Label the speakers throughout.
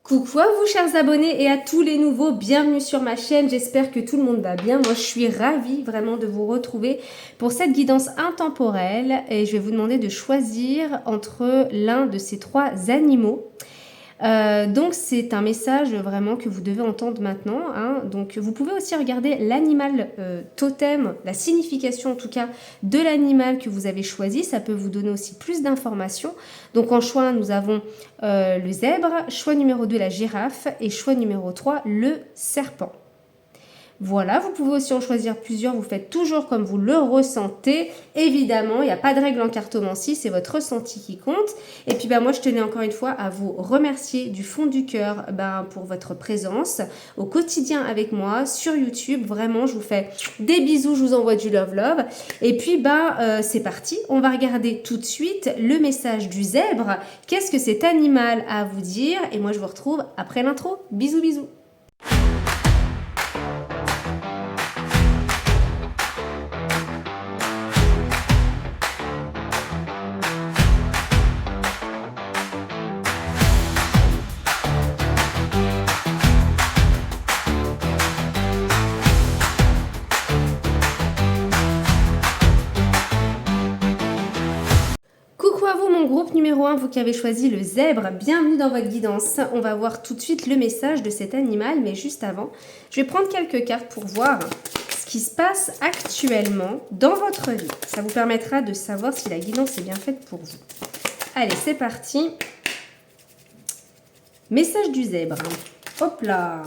Speaker 1: Coucou à vous chers abonnés et à tous les nouveaux, bienvenue sur ma chaîne, j'espère que tout le monde va bien. Moi je suis ravie vraiment de vous retrouver pour cette guidance intemporelle et je vais vous demander de choisir entre l'un de ces trois animaux. Donc c'est un message vraiment que vous devez entendre maintenant, hein. Donc vous pouvez aussi regarder l'animal totem, la signification en tout cas de l'animal que vous avez choisi, ça peut vous donner aussi plus d'informations. Donc en choix 1 nous avons le zèbre, choix numéro 2 la girafe et choix numéro 3 le serpent. Voilà, vous pouvez aussi en choisir plusieurs, vous faites toujours comme vous le ressentez. Évidemment, il n'y a pas de règle en cartomancie, c'est votre ressenti qui compte. Et puis moi, je tenais encore une fois à vous remercier du fond du cœur pour votre présence au quotidien avec moi sur YouTube. Vraiment, je vous fais des bisous, je vous envoie du love love. Et puis c'est parti, on va regarder tout de suite le message du zèbre. Qu'est-ce que cet animal a à vous dire? Et moi, je vous retrouve après l'intro. Bisous, bisous. Coucou à vous mon groupe numéro 1, vous qui avez choisi le zèbre, bienvenue dans votre guidance. On va voir tout de suite le message de cet animal, mais juste avant, je vais prendre quelques cartes pour voir ce qui se passe actuellement dans votre vie. Ça vous permettra de savoir si la guidance est bien faite pour vous. Allez, c'est parti. Message du zèbre. Hop là.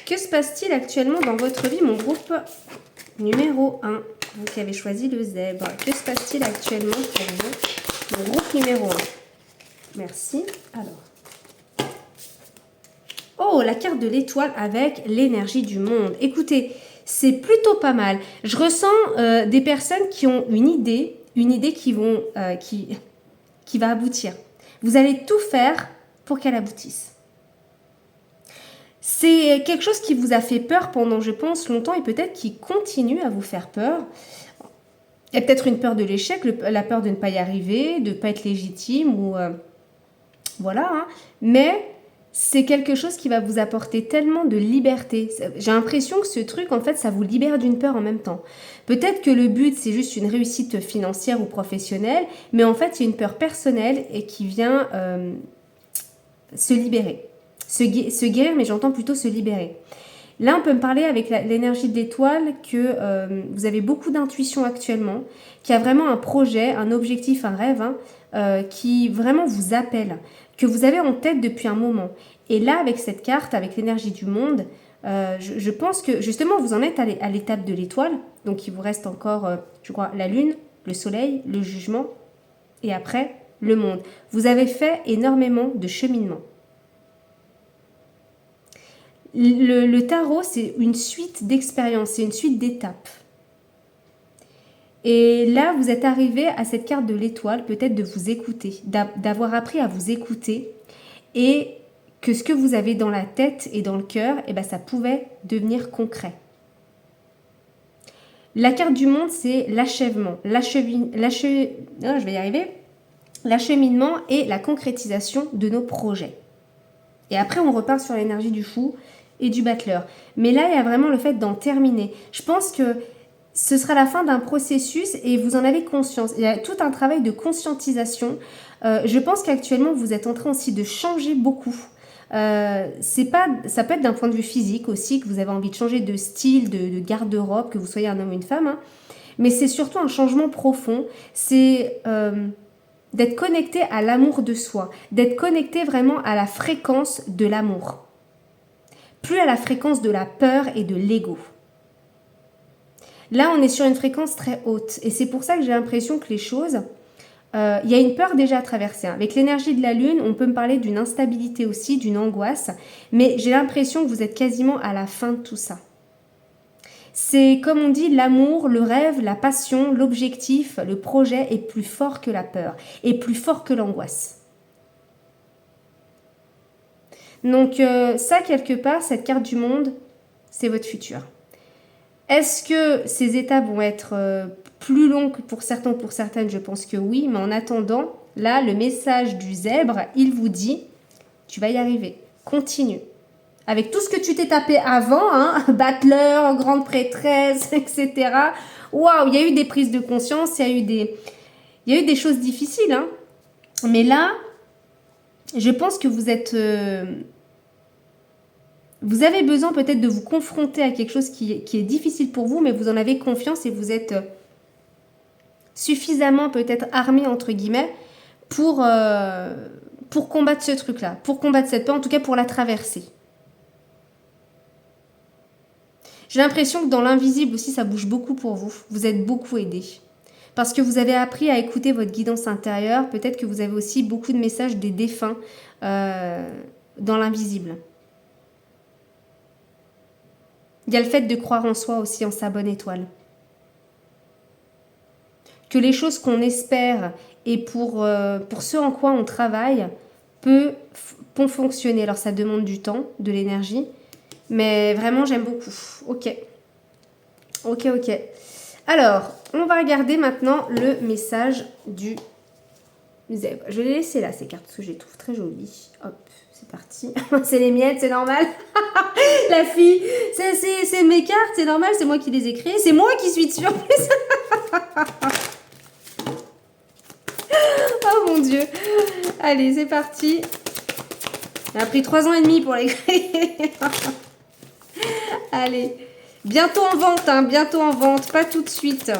Speaker 1: Que se passe-t-il actuellement dans votre vie, mon groupe numéro 1? Vous qui avez choisi le zèbre. Que se passe-t-il actuellement pour vous, mon groupe numéro 1? Merci. Alors. Oh, la carte de l'étoile avec l'énergie du monde. Écoutez, c'est plutôt pas mal. Je ressens des personnes qui ont une idée qui va aboutir. Vous allez tout faire pour qu'elle aboutisse. C'est quelque chose qui vous a fait peur pendant, je pense, longtemps et peut-être qui continue à vous faire peur. Il y a peut-être une peur de l'échec, la peur de ne pas y arriver, de ne pas être légitime ou voilà. Hein. Mais c'est quelque chose qui va vous apporter tellement de liberté. J'ai l'impression que ce truc, en fait, ça vous libère d'une peur en même temps. Peut-être que le but, c'est juste une réussite financière ou professionnelle, mais en fait, il y a une peur personnelle et qui vient se libérer. Se guérir, mais j'entends plutôt se libérer. Là, on peut me parler avec l'énergie de l'étoile que vous avez beaucoup d'intuition actuellement, qu'il y a vraiment un projet, un objectif, un rêve qui vraiment vous appelle, que vous avez en tête depuis un moment. Et là, avec cette carte, avec l'énergie du monde, je pense que justement, vous en êtes à l'étape de l'étoile. Donc, il vous reste encore, je crois, la lune, le soleil, le jugement et après, le monde. Vous avez fait énormément de cheminement. Le tarot, c'est une suite d'expériences, c'est une suite d'étapes. Et là, vous êtes arrivé à cette carte de l'étoile, peut-être de vous écouter, d'avoir appris à vous écouter et que ce que vous avez dans la tête et dans le cœur, ça pouvait devenir concret. La carte du monde, c'est l'achèvement, je vais y arriver, l'acheminement et la concrétisation de nos projets. Et après, on repart sur l'énergie du fou et du battleur. Mais là, il y a vraiment le fait d'en terminer. Je pense que ce sera la fin d'un processus et vous en avez conscience. Il y a tout un travail de conscientisation. Je pense qu'actuellement, vous êtes en train aussi de changer beaucoup. Ça peut être d'un point de vue physique aussi, que vous avez envie de changer de style, de garde-robe, que vous soyez un homme ou une femme. Hein. Mais c'est surtout un changement profond. C'est d'être connecté à l'amour de soi, d'être connecté vraiment à la fréquence de l'amour, plus à la fréquence de la peur et de l'ego. Là, on est sur une fréquence très haute et c'est pour ça que j'ai l'impression que les choses, il y a une peur déjà à traverser. Avec l'énergie de la lune, on peut me parler d'une instabilité aussi, d'une angoisse, mais j'ai l'impression que vous êtes quasiment à la fin de tout ça. C'est comme on dit, l'amour, le rêve, la passion, l'objectif, le projet est plus fort que la peur, est plus fort que l'angoisse. Donc ça, quelque part, cette carte du monde, c'est votre futur. Est-ce que ces étapes vont être plus longues pour certains ou pour certaines? Je pense que oui, mais en attendant, Là, le message du zèbre, il vous dit, tu vas y arriver, continue. Avec tout ce que tu t'es tapé avant, hein, battleur, grande prêtresse, etc. Waouh, il y a eu des prises de conscience, il y a eu des choses difficiles. Hein. Mais là, je pense que vous êtes... vous avez besoin peut-être de vous confronter à quelque chose qui est difficile pour vous, mais vous en avez confiance et vous êtes suffisamment peut-être armé, entre guillemets, pour combattre ce truc-là, pour combattre cette peur, en tout cas pour la traverser. J'ai l'impression que dans l'invisible aussi, ça bouge beaucoup pour vous. Vous êtes beaucoup aidé. Parce que vous avez appris à écouter votre guidance intérieure. Peut-être que vous avez aussi beaucoup de messages des défunts dans l'invisible. Il y a le fait de croire en soi aussi, en sa bonne étoile. Que les choses qu'on espère et pour ce en quoi on travaille peut fonctionner. Alors ça demande du temps, de l'énergie. Mais vraiment, j'aime beaucoup. Ok. Ok, ok. Alors, on va regarder maintenant le message du zèbre. Je vais les laisser là, ces cartes, parce que je les trouve très jolies. Hop, c'est parti. C'est les miettes, c'est normal. La fille, c'est mes cartes, c'est normal, c'est moi qui les ai créées. C'est moi qui suis dessus en plus. Oh mon Dieu. Allez, c'est parti. Ça a pris 3 ans et demi pour les créer. Allez. Bientôt en vente, hein, bientôt en vente, pas tout de suite.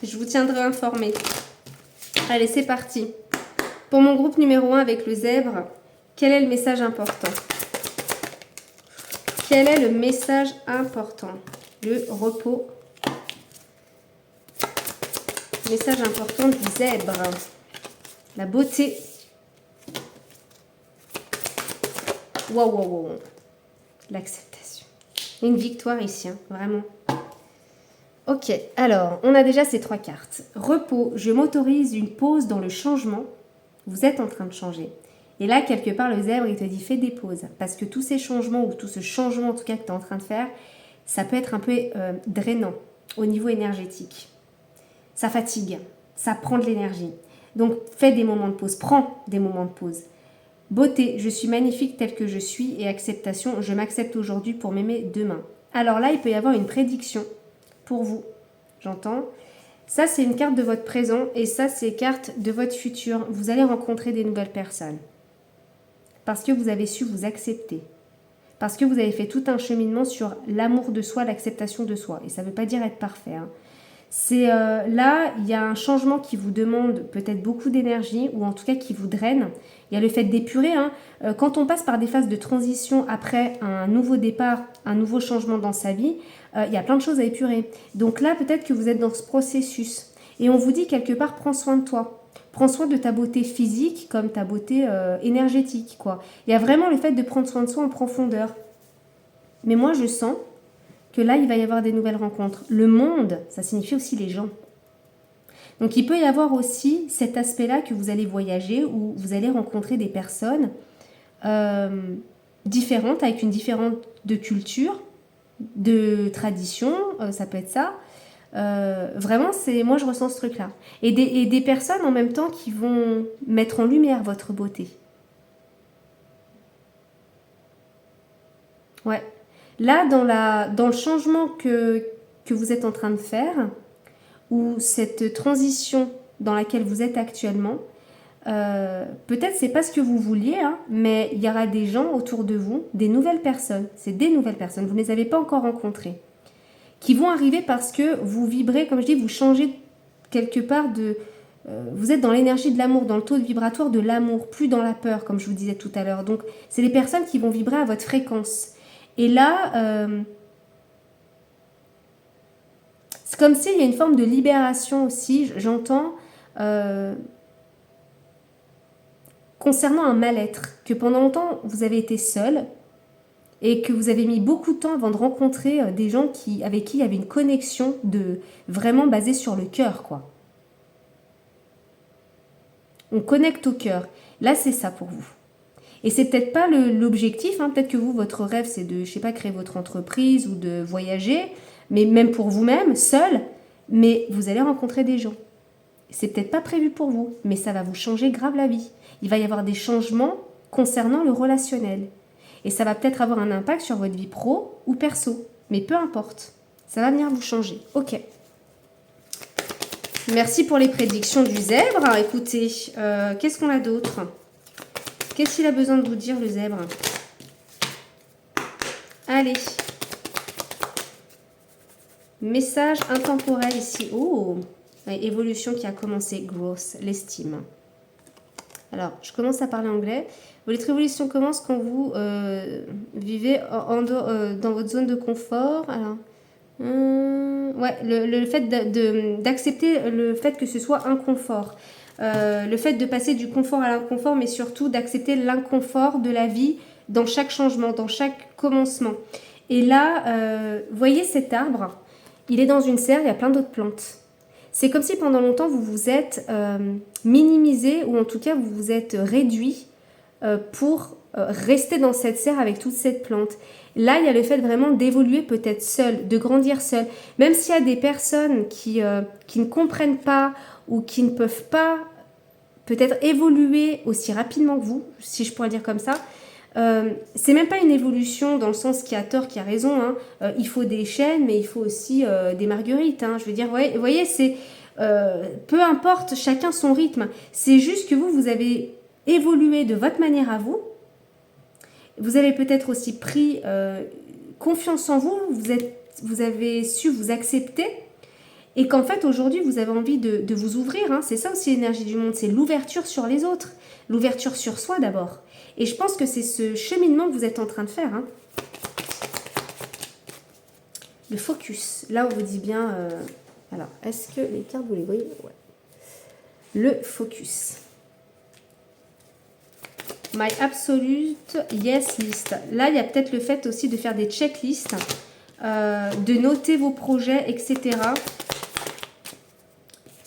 Speaker 1: Je vous tiendrai informé. Allez, c'est parti. Pour mon groupe numéro 1 avec le zèbre, quel est le message important? Quel est le message important? Le repos. Message important du zèbre. La beauté. Waouh, waouh, waouh. L'acceptation. Une victoire ici, hein, vraiment. Ok, alors, on a déjà ces 3 cartes. Repos, je m'autorise une pause dans le changement. Vous êtes en train de changer. Et là, quelque part, le zèbre, il te dit, fais des pauses. Parce que tous ces changements, ou tout ce changement, en tout cas, que tu es en train de faire, ça peut être un peu drainant au niveau énergétique. Ça fatigue, ça prend de l'énergie. Donc, fais des moments de pause, prends des moments de pause. Beauté, je suis magnifique telle que je suis. Et acceptation, je m'accepte aujourd'hui pour m'aimer demain. Alors là, il peut y avoir une prédiction pour vous. J'entends. Ça, c'est une carte de votre présent et ça, c'est une carte de votre futur. Vous allez rencontrer des nouvelles personnes. Parce que vous avez su vous accepter. Parce que vous avez fait tout un cheminement sur l'amour de soi, l'acceptation de soi. Et ça ne veut pas dire être parfait. Hein. C'est là, il y a un changement qui vous demande peut-être beaucoup d'énergie ou en tout cas qui vous draine. Il y a le fait d'épurer. Hein. Quand on passe par des phases de transition après un nouveau départ, un nouveau changement dans sa vie, il y a plein de choses à épurer. Donc là, peut-être que vous êtes dans ce processus. Et on vous dit quelque part, prends soin de toi. Prends soin de ta beauté physique comme ta beauté énergétique, quoi. Il y a vraiment le fait de prendre soin de soi en profondeur. Mais moi, je sens que là, il va y avoir des nouvelles rencontres. Le monde, ça signifie aussi les gens. Donc, il peut y avoir aussi cet aspect-là que vous allez voyager où vous allez rencontrer des personnes différentes, avec une différente de culture, de tradition, ça peut être ça. Vraiment, moi je ressens ce truc-là. Et des personnes en même temps qui vont mettre en lumière votre beauté. Ouais. Là, dans le changement que vous êtes en train de faire, ou cette transition dans laquelle vous êtes actuellement, peut-être c'est pas ce que vous vouliez, hein, mais il y aura des gens autour de vous, des nouvelles personnes. C'est des nouvelles personnes, vous ne les avez pas encore rencontrées, qui vont arriver parce que vous vibrez, comme je dis, vous changez quelque part de... vous êtes dans l'énergie de l'amour, dans le taux de vibratoire de l'amour, plus dans la peur, comme je vous disais tout à l'heure. Donc, c'est les personnes qui vont vibrer à votre fréquence. Et là, c'est comme s'il y a une forme de libération aussi, j'entends, concernant un mal-être, que pendant longtemps, vous avez été seul, et que vous avez mis beaucoup de temps avant de rencontrer des gens avec qui il y avait une connexion vraiment basée sur le cœur, quoi. On connecte au cœur. Là, c'est ça pour vous. Et c'est peut-être pas l'objectif, hein. Peut-être que vous, votre rêve, c'est de, je sais pas, créer votre entreprise ou de voyager, mais même pour vous-même, seul, mais vous allez rencontrer des gens. c'est peut-être pas prévu pour vous, mais ça va vous changer grave la vie. Il va y avoir des changements concernant le relationnel. Et ça va peut-être avoir un impact sur votre vie pro ou perso. Mais peu importe, ça va venir vous changer. Ok. Merci pour les prédictions du zèbre. Alors, écoutez, qu'est-ce qu'on a d'autre? Qu'est-ce qu'il a besoin de vous dire, le zèbre? Allez. Message intemporel ici. Oh, évolution qui a commencé. Growth, l'estime. Alors, je commence à parler anglais. Votre évolution commence quand vous vivez dans votre zone de confort. Alors, ouais, le fait d'accepter le fait que ce soit un confort. Le fait de passer du confort à l'inconfort, mais surtout d'accepter l'inconfort de la vie dans chaque changement, dans chaque commencement. Et là, voyez cet arbre, il est dans une serre, il y a plein d'autres plantes. C'est comme si pendant longtemps, vous vous êtes minimisé, ou en tout cas, vous vous êtes réduit pour rester dans cette serre avec toute cette plante. Là, il y a le fait vraiment d'évoluer peut-être seul, de grandir seul. Même s'il y a des personnes qui ne comprennent pas ou qui ne peuvent pas peut-être évoluer aussi rapidement que vous, si je pourrais dire comme ça, c'est même pas une évolution dans le sens qui a tort, qui a raison. Hein. Il faut des chênes, mais il faut aussi des marguerites. Hein. Je veux dire, vous voyez, c'est peu importe, chacun son rythme. C'est juste que vous avez évolué de votre manière à vous. Vous avez peut-être aussi pris confiance en vous. Vous avez su vous accepter. Et qu'en fait, aujourd'hui, vous avez envie de vous ouvrir. Hein. C'est ça aussi l'énergie du monde. C'est l'ouverture sur les autres. L'ouverture sur soi d'abord. Et je pense que c'est ce cheminement que vous êtes en train de faire. Hein. Le focus. Là, on vous dit bien... Alors, est-ce que les cartes, vous les voyez? Ouais. Le focus. My absolute yes list. Là, il y a peut-être le fait aussi de faire des checklists, de noter vos projets, etc.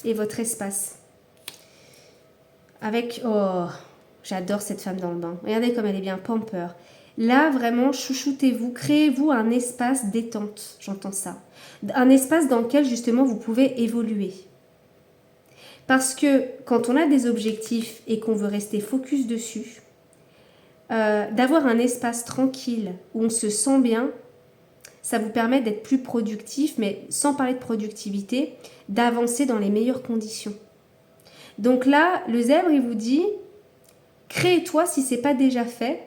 Speaker 1: Et votre espace. Avec... Oh, j'adore cette femme dans le bain. Regardez comme elle est bien pamper. Là, vraiment, chouchoutez-vous. Créez-vous un espace détente. J'entends ça. Un espace dans lequel, justement, vous pouvez évoluer. Parce que quand on a des objectifs et qu'on veut rester focus dessus, d'avoir un espace tranquille où on se sent bien, ça vous permet d'être plus productif, mais sans parler de productivité, d'avancer dans les meilleures conditions. Donc là, le zèbre, il vous dit, crée-toi, si ce n'est pas déjà fait,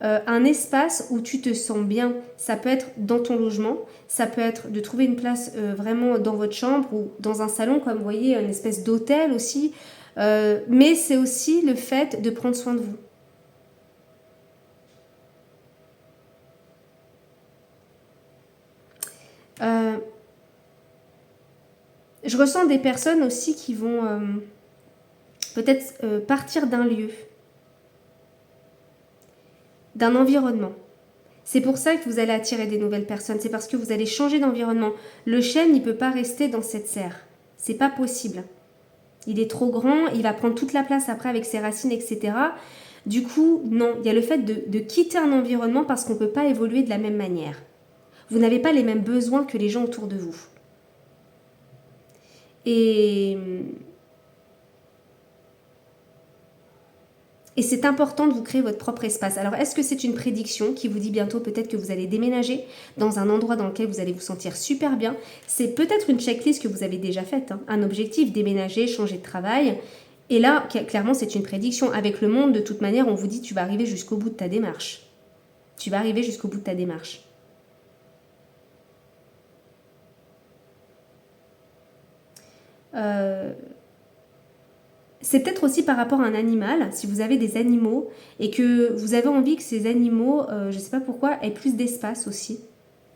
Speaker 1: un espace où tu te sens bien. Ça peut être dans ton logement, ça peut être de trouver une place vraiment dans votre chambre ou dans un salon, comme vous voyez, une espèce d'hôtel aussi. Mais c'est aussi le fait de prendre soin de vous. Je ressens des personnes aussi qui vont peut-être partir d'un lieu, d'un environnement. C'est pour ça que vous allez attirer des nouvelles personnes. C'est parce que vous allez changer d'environnement. Le chêne, il ne peut pas rester dans cette serre. C'est pas possible. Il est trop grand, il va prendre toute la place après avec ses racines, etc. Du coup, non. Il y a le fait de quitter un environnement parce qu'on ne peut pas évoluer de la même manière. Vous n'avez pas les mêmes besoins que les gens autour de vous. Et c'est important de vous créer votre propre espace. Alors, est-ce que c'est une prédiction qui vous dit bientôt peut-être que vous allez déménager dans un endroit dans lequel vous allez vous sentir super bien? C'est peut-être une checklist que vous avez déjà faite. Hein. Un objectif, déménager, changer de travail. Et là, clairement, c'est une prédiction. Avec le monde, de toute manière, on vous dit tu vas arriver jusqu'au bout de ta démarche. Tu vas arriver jusqu'au bout de ta démarche. C'est peut-être aussi par rapport à un animal, si vous avez des animaux et que vous avez envie que ces animaux, je ne sais pas pourquoi, aient plus d'espace aussi.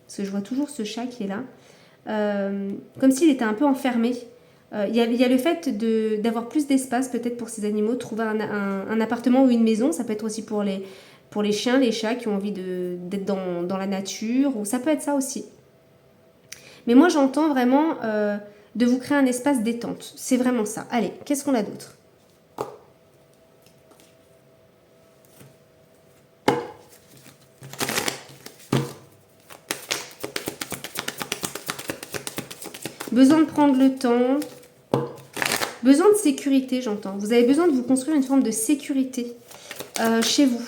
Speaker 1: Parce que je vois toujours ce chat qui est là. Comme s'il était un peu enfermé. Il y a le fait d'avoir plus d'espace peut-être pour ces animaux, trouver un appartement ou une maison. Ça peut être aussi pour les chiens, les chats qui ont envie d'être dans la nature. Ou ça peut être ça aussi. Mais moi, j'entends vraiment... de vous créer un espace détente. C'est vraiment ça. Allez, qu'est-ce qu'on a d'autre? Besoin de prendre le temps. Besoin de sécurité, j'entends. Vous avez besoin de vous construire une forme de sécurité chez vous.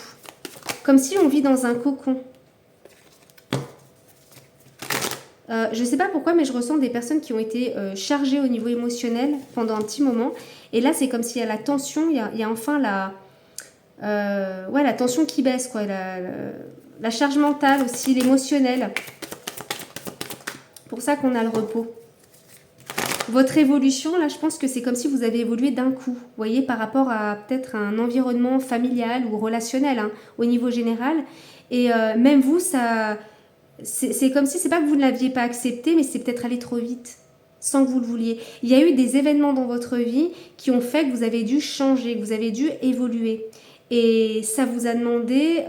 Speaker 1: Comme si on vit dans un cocon. Je ne sais pas pourquoi, mais je ressens des personnes qui ont été chargées au niveau émotionnel pendant un petit moment. Et là, c'est comme s'il y a la tension, il y a enfin la tension qui baisse, quoi. La charge mentale aussi, l'émotionnel. Pour ça qu'on a le repos. Votre évolution, là, je pense que c'est comme si vous avez évolué d'un coup. Vous voyez, par rapport à peut-être un environnement familial ou relationnel, hein, au niveau général. Et même vous, ça... C'est comme si, c'est pas que vous ne l'aviez pas accepté, mais c'est peut-être allé trop vite, sans que vous le vouliez. Il y a eu des événements dans votre vie qui ont fait que vous avez dû changer, que vous avez dû évoluer. Et ça vous a demandé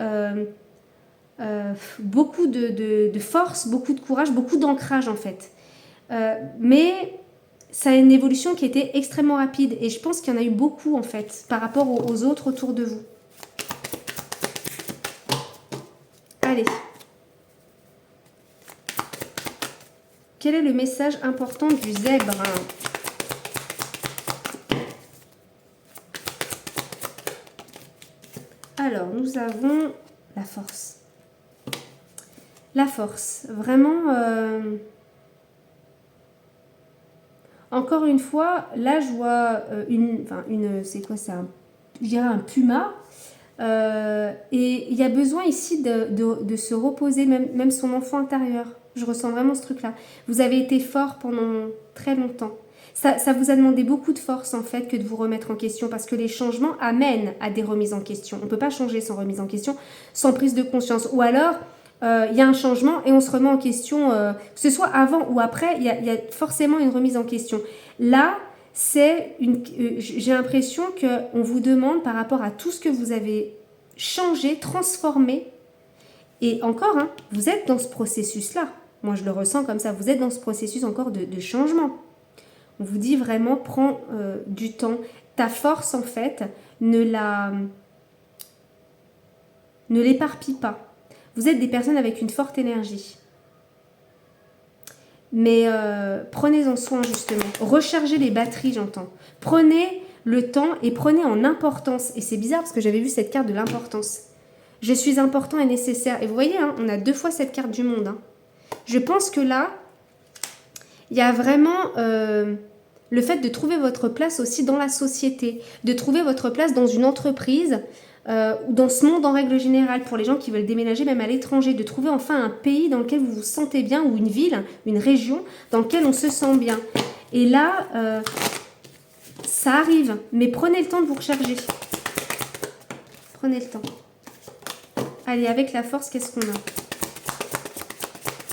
Speaker 1: beaucoup de force, beaucoup de courage, beaucoup d'ancrage en fait. Mais ça a une évolution qui était extrêmement rapide. Et je pense qu'il y en a eu beaucoup en fait, par rapport aux autres autour de vous. Allez. Quel est le message important du zèbre? Alors, nous avons la force. La force. Vraiment, encore une fois, là, je vois c'est quoi ça? Je dirais un puma. Et il y a besoin ici de se reposer, même son enfant intérieur. Je ressens vraiment ce truc-là. Vous avez été fort pendant très longtemps. Ça vous a demandé beaucoup de force, en fait, que de vous remettre en question, parce que les changements amènent à des remises en question. On ne peut pas changer sans remise en question, sans prise de conscience. Ou alors, il y a un changement et on se remet en question, que ce soit avant ou après, il y a forcément une remise en question. Là, j'ai l'impression qu'on vous demande par rapport à tout ce que vous avez changé, transformé, et encore, hein, vous êtes dans ce processus-là. Moi, je le ressens comme ça. Vous êtes dans ce processus encore de changement. On vous dit vraiment, prends du temps. Ta force, en fait, ne l'éparpille pas. Vous êtes des personnes avec une forte énergie. Mais prenez-en soin, justement. Rechargez les batteries, j'entends. Prenez le temps et prenez en importance. Et c'est bizarre parce que j'avais vu cette carte de l'importance. Je suis important et nécessaire. Et vous voyez, hein, on a 2 fois cette carte du monde. Hein. Je pense que là, il y a vraiment le fait de trouver votre place aussi dans la société, de trouver votre place dans une entreprise, ou dans ce monde en règle générale, pour les gens qui veulent déménager même à l'étranger, de trouver enfin un pays dans lequel vous vous sentez bien, ou une ville, une région dans laquelle on se sent bien. Et là, ça arrive, mais prenez le temps de vous recharger. Prenez le temps. Allez, avec la force, qu'est-ce qu'on a?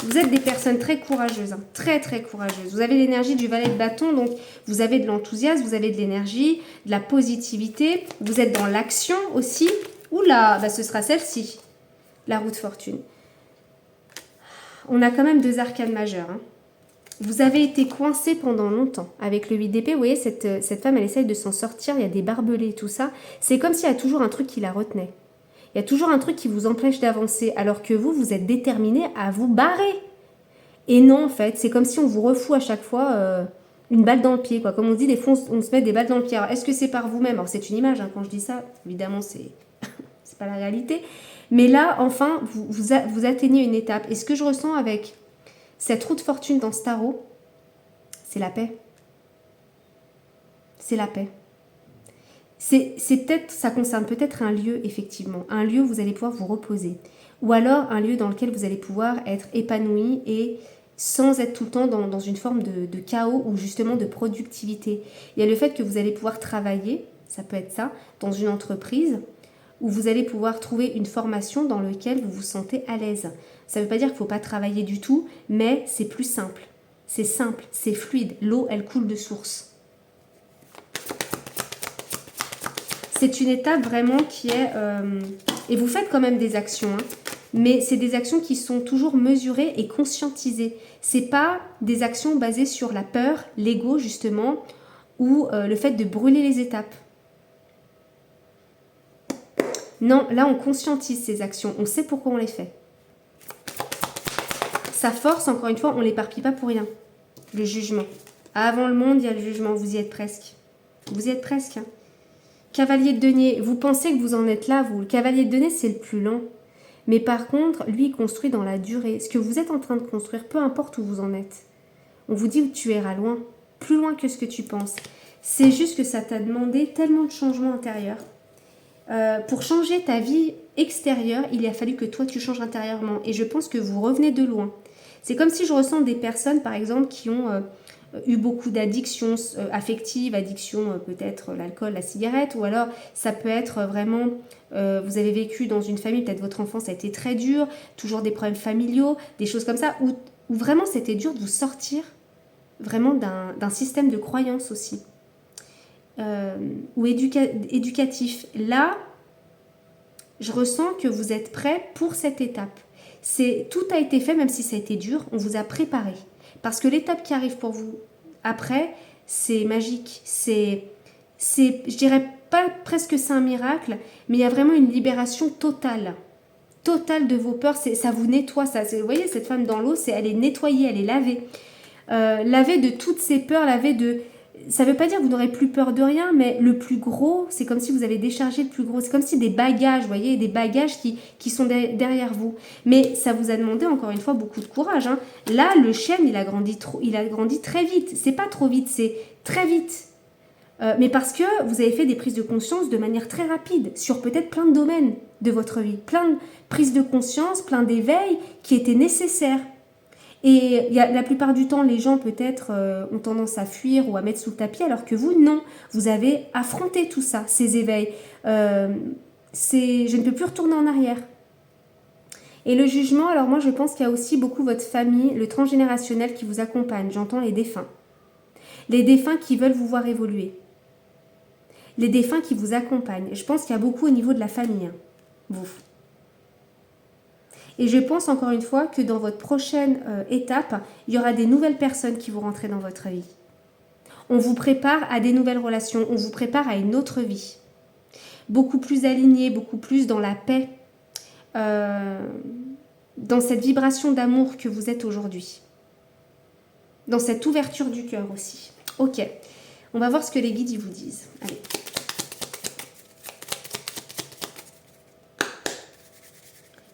Speaker 1: Vous êtes des personnes très courageuses, hein, très très courageuses. Vous avez l'énergie du valet de bâton, donc vous avez de l'enthousiasme, vous avez de l'énergie, de la positivité. Vous êtes dans l'action aussi. Oula, bah ce sera celle-ci, la roue de fortune. On a quand même 2 arcanes majeures. Hein. Vous avez été coincé pendant longtemps avec le 8 d'épée. Vous voyez, cette femme, elle essaye de s'en sortir. Il y a des barbelés, tout ça. C'est comme s'il y a toujours un truc qui la retenait. Il y a toujours un truc qui vous empêche d'avancer, alors que vous êtes déterminé à vous barrer. Et non, en fait, c'est comme si on vous refout à chaque fois une balle dans le pied, quoi. Comme on dit, des fois, on se met des balles dans le pied. Alors, est-ce que c'est par vous-même? Alors, c'est une image, hein, quand je dis ça. Évidemment, c'est pas la réalité. Mais là, enfin, vous atteignez une étape. Et ce que je ressens avec cette roue de fortune dans ce tarot, c'est la paix. C'est la paix. Ça concerne peut-être un lieu, effectivement. Un lieu où vous allez pouvoir vous reposer. Ou alors un lieu dans lequel vous allez pouvoir être épanoui et sans être tout le temps dans une forme de chaos ou justement de productivité. Il y a le fait que vous allez pouvoir travailler, ça peut être ça, dans une entreprise où vous allez pouvoir trouver une formation dans laquelle vous vous sentez à l'aise. Ça ne veut pas dire qu'il ne faut pas travailler du tout, mais c'est plus simple. C'est simple, c'est fluide. L'eau, elle coule de source. C'est une étape vraiment qui est... et vous faites quand même des actions, hein, mais c'est des actions qui sont toujours mesurées et conscientisées. C'est pas des actions basées sur la peur, l'ego justement, ou le fait de brûler les étapes. Non, là on conscientise ces actions, on sait pourquoi on les fait. Sa force, encore une fois, on ne l'éparpille pas pour rien. Le jugement. Avant le monde, il y a le jugement, vous y êtes presque. Vous y êtes presque. Hein. Cavalier de denier, vous pensez que vous en êtes là, vous. Le cavalier de denier, c'est le plus lent. Mais par contre, lui, il construit dans la durée. Ce que vous êtes en train de construire, peu importe où vous en êtes. On vous dit où tu iras loin, plus loin que ce que tu penses. C'est juste que ça t'a demandé tellement de changements intérieurs. Pour changer ta vie extérieure, il a fallu que toi, tu changes intérieurement. Et je pense que vous revenez de loin. C'est comme si je ressens des personnes, par exemple, qui ont eu beaucoup d'addictions affectives, addictions peut-être l'alcool, la cigarette, ou alors ça peut être vraiment, vous avez vécu dans une famille, peut-être votre enfance a été très dure, toujours des problèmes familiaux, des choses comme ça, où vraiment c'était dur de vous sortir vraiment d'un système de croyance aussi, ou éducatif. Là, je ressens que vous êtes prêts pour cette étape. Tout a été fait, même si ça a été dur, on vous a préparé. Parce que l'étape qui arrive pour vous après, c'est magique. Je dirais pas presque c'est un miracle, mais il y a vraiment une libération totale. Totale de vos peurs. Ça vous nettoie. Vous voyez, cette femme dans l'eau, elle est nettoyée, elle est lavée. Lavée de toutes ces peurs, lavée de... Ça ne veut pas dire que vous n'aurez plus peur de rien, mais le plus gros, c'est comme si vous avez déchargé le plus gros. C'est comme si des bagages, vous voyez, des bagages qui sont derrière vous. Mais ça vous a demandé, encore une fois, beaucoup de courage. Hein. Là, le chêne, il a grandi très vite. C'est pas trop vite, c'est très vite. Mais parce que vous avez fait des prises de conscience de manière très rapide, sur peut-être plein de domaines de votre vie. Plein de prises de conscience, plein d'éveils qui étaient nécessaires. Et la plupart du temps, les gens peut-être ont tendance à fuir ou à mettre sous le tapis, alors que vous, non. Vous avez affronté tout ça, ces éveils. Je ne peux plus retourner en arrière. Et le jugement, alors moi je pense qu'il y a aussi beaucoup votre famille, le transgénérationnel qui vous accompagne. J'entends les défunts. Les défunts qui veulent vous voir évoluer. Les défunts qui vous accompagnent. Je pense qu'il y a beaucoup au niveau de la famille. Hein, vous. Et je pense encore une fois que dans votre prochaine étape, il y aura des nouvelles personnes qui vont rentrer dans votre vie. On vous prépare à des nouvelles relations, on vous prépare à une autre vie. Beaucoup plus alignée, beaucoup plus dans la paix, dans cette vibration d'amour que vous êtes aujourd'hui. Dans cette ouverture du cœur aussi. Ok, on va voir ce que les guides vous disent. Allez.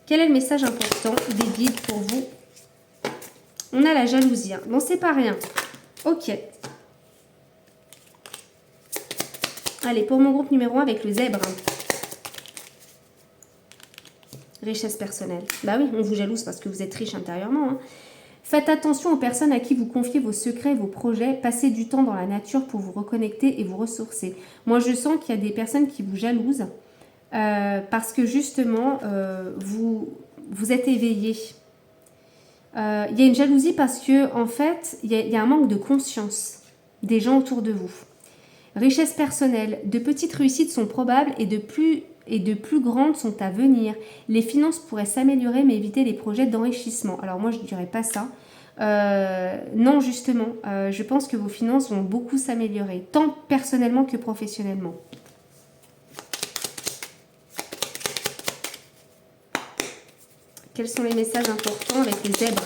Speaker 1: Quel est le message important des guides pour vous? On a la jalousie. Hein. Bon, c'est pas rien. Ok. Allez, pour mon groupe numéro 1 avec le zèbre. Richesse personnelle. Bah oui, on vous jalouse parce que vous êtes riche intérieurement. Hein. Faites attention aux personnes à qui vous confiez vos secrets, vos projets. Passez du temps dans la nature pour vous reconnecter et vous ressourcer. Moi, je sens qu'il y a des personnes qui vous jalousent. Parce que justement, vous êtes éveillé. Il y a une jalousie parce que en fait, il y a un manque de conscience des gens autour de vous. Richesse personnelle, de petites réussites sont probables et de plus grandes sont à venir. Les finances pourraient s'améliorer, mais éviter les projets d'enrichissement. Alors moi, je ne dirais pas ça. Non, justement, je pense que vos finances vont beaucoup s'améliorer, tant personnellement que professionnellement. Quels sont les messages importants avec les zèbres?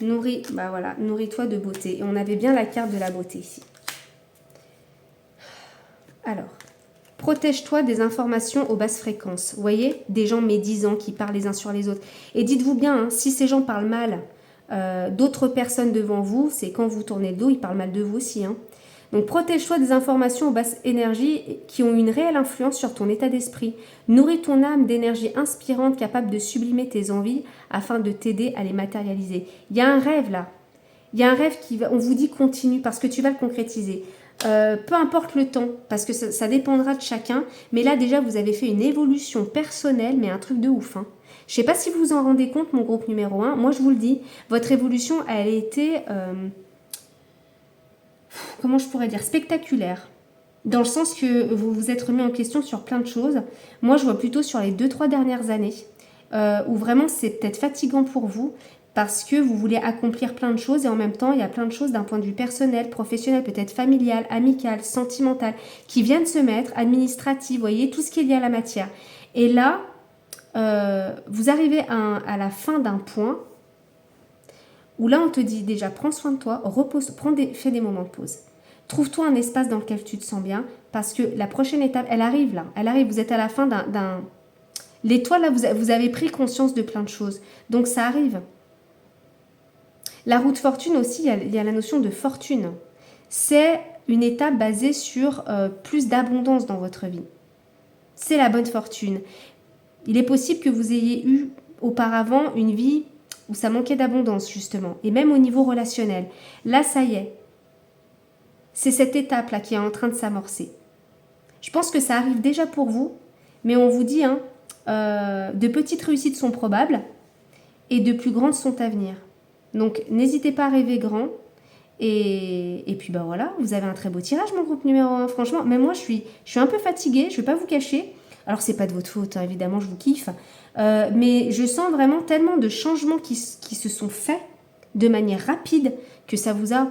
Speaker 1: Nourris-toi de beauté. Et on avait bien la carte de la beauté ici. Alors, protège-toi des informations aux basses fréquences. Vous voyez, des gens médisants qui parlent les uns sur les autres. Et dites-vous bien, hein, si ces gens parlent mal d'autres personnes devant vous, c'est quand vous tournez le dos, ils parlent mal de vous aussi. Hein. Donc, protège-toi des informations aux basses énergies qui ont une réelle influence sur ton état d'esprit. Nourris ton âme d'énergie inspirante capable de sublimer tes envies afin de t'aider à les matérialiser. Il y a un rêve là. Il y a un rêve on vous dit continue parce que tu vas le concrétiser. Peu importe le temps, parce que ça dépendra de chacun. Mais là, déjà, vous avez fait une évolution personnelle, mais un truc de ouf. Hein. Je ne sais pas si vous vous en rendez compte, mon groupe numéro 1. Moi, je vous le dis, votre évolution, elle a été... comment je pourrais dire, spectaculaire, dans le sens que vous vous êtes remis en question sur plein de choses. Moi, je vois plutôt sur les 2-3 dernières années, où vraiment c'est peut-être fatigant pour vous, parce que vous voulez accomplir plein de choses, et en même temps, il y a plein de choses d'un point de vue personnel, professionnel, peut-être familial, amical, sentimental, qui viennent se mettre, administratif, vous voyez, tout ce qui est lié à la matière. Et là, vous arrivez à la fin d'un point où là on te dit déjà prends soin de toi, repose, fais des moments de pause. Trouve-toi un espace dans lequel tu te sens bien parce que la prochaine étape, elle arrive là. Elle arrive, vous êtes à la fin d'un... L'étoile là, vous avez pris conscience de plein de choses. Donc ça arrive. La roue de fortune aussi, il y a la notion de fortune. C'est une étape basée sur plus d'abondance dans votre vie. C'est la bonne fortune. Il est possible que vous ayez eu auparavant une vie où ça manquait d'abondance justement, et même au niveau relationnel. Là, ça y est. C'est cette étape-là qui est en train de s'amorcer. Je pense que ça arrive déjà pour vous, mais on vous dit, hein, de petites réussites sont probables et de plus grandes sont à venir. Donc, n'hésitez pas à rêver grand. Et puis, bah voilà, vous avez un très beau tirage, mon groupe numéro 1. Franchement, même moi, je suis un peu fatiguée, je ne vais pas vous cacher. Alors, c'est pas de votre faute, hein, évidemment, je vous kiffe. Mais je sens vraiment tellement de changements qui se sont faits de manière rapide que ça vous a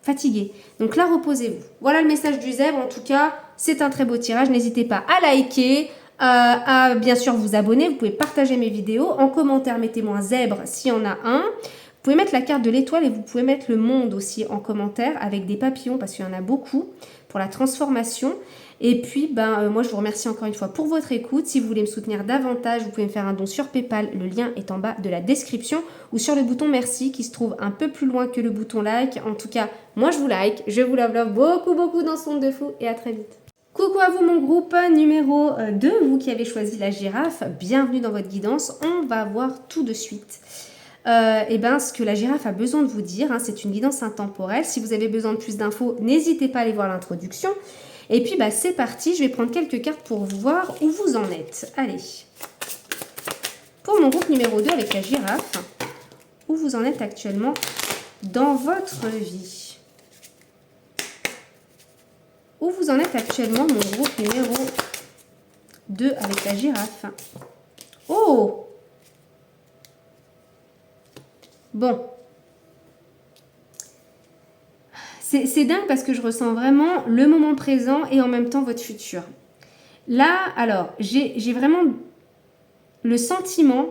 Speaker 1: fatigué. Donc là, reposez-vous. Voilà le message du zèbre. En tout cas, c'est un très beau tirage. N'hésitez pas à liker, à bien sûr vous abonner. Vous pouvez partager mes vidéos. En commentaire, mettez-moi un zèbre s'il y en a un. Vous pouvez mettre la carte de l'étoile et vous pouvez mettre le monde aussi en commentaire avec des papillons parce qu'il y en a beaucoup pour la transformation. Et puis, moi, je vous remercie encore une fois pour votre écoute. Si vous voulez me soutenir davantage, vous pouvez me faire un don sur PayPal. Le lien est en bas de la description ou sur le bouton merci qui se trouve un peu plus loin que le bouton like. En tout cas, moi, je vous like. Je vous love beaucoup, beaucoup dans ce monde de fou et à très vite. Coucou à vous mon groupe numéro 2, vous qui avez choisi la girafe. Bienvenue dans votre guidance. On va voir tout de suite. Ce que la girafe a besoin de vous dire, hein, c'est une guidance intemporelle. Si vous avez besoin de plus d'infos, n'hésitez pas à aller voir l'introduction. Et puis, c'est parti. Je vais prendre quelques cartes pour voir où vous en êtes. Allez. Pour mon groupe numéro 2 avec la girafe, où vous en êtes actuellement dans votre vie. Où vous en êtes actuellement, mon groupe numéro 2 avec la girafe. Oh! Bon. C'est dingue parce que je ressens vraiment le moment présent et en même temps votre futur. Là, alors, j'ai vraiment le sentiment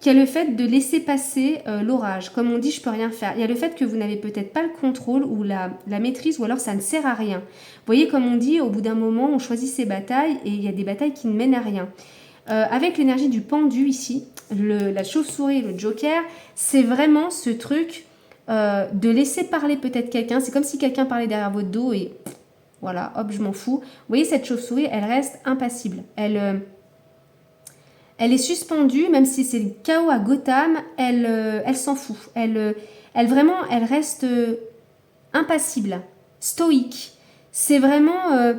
Speaker 1: qu'il y a le fait de laisser passer l'orage. Comme on dit, je peux rien faire. Il y a le fait que vous n'avez peut-être pas le contrôle ou la maîtrise ou alors ça ne sert à rien. Vous voyez, comme on dit, au bout d'un moment, on choisit ses batailles et il y a des batailles qui ne mènent à rien. Avec l'énergie du pendu ici, la chauve-souris, le joker, c'est vraiment ce truc de laisser parler peut-être quelqu'un. C'est comme si quelqu'un parlait derrière votre dos et voilà, hop, je m'en fous. Vous voyez, cette chauve-souris, elle reste impassible. Elle est suspendue, même si c'est le chaos à Gotham, elle s'en fout. Elle reste impassible, stoïque. C'est vraiment...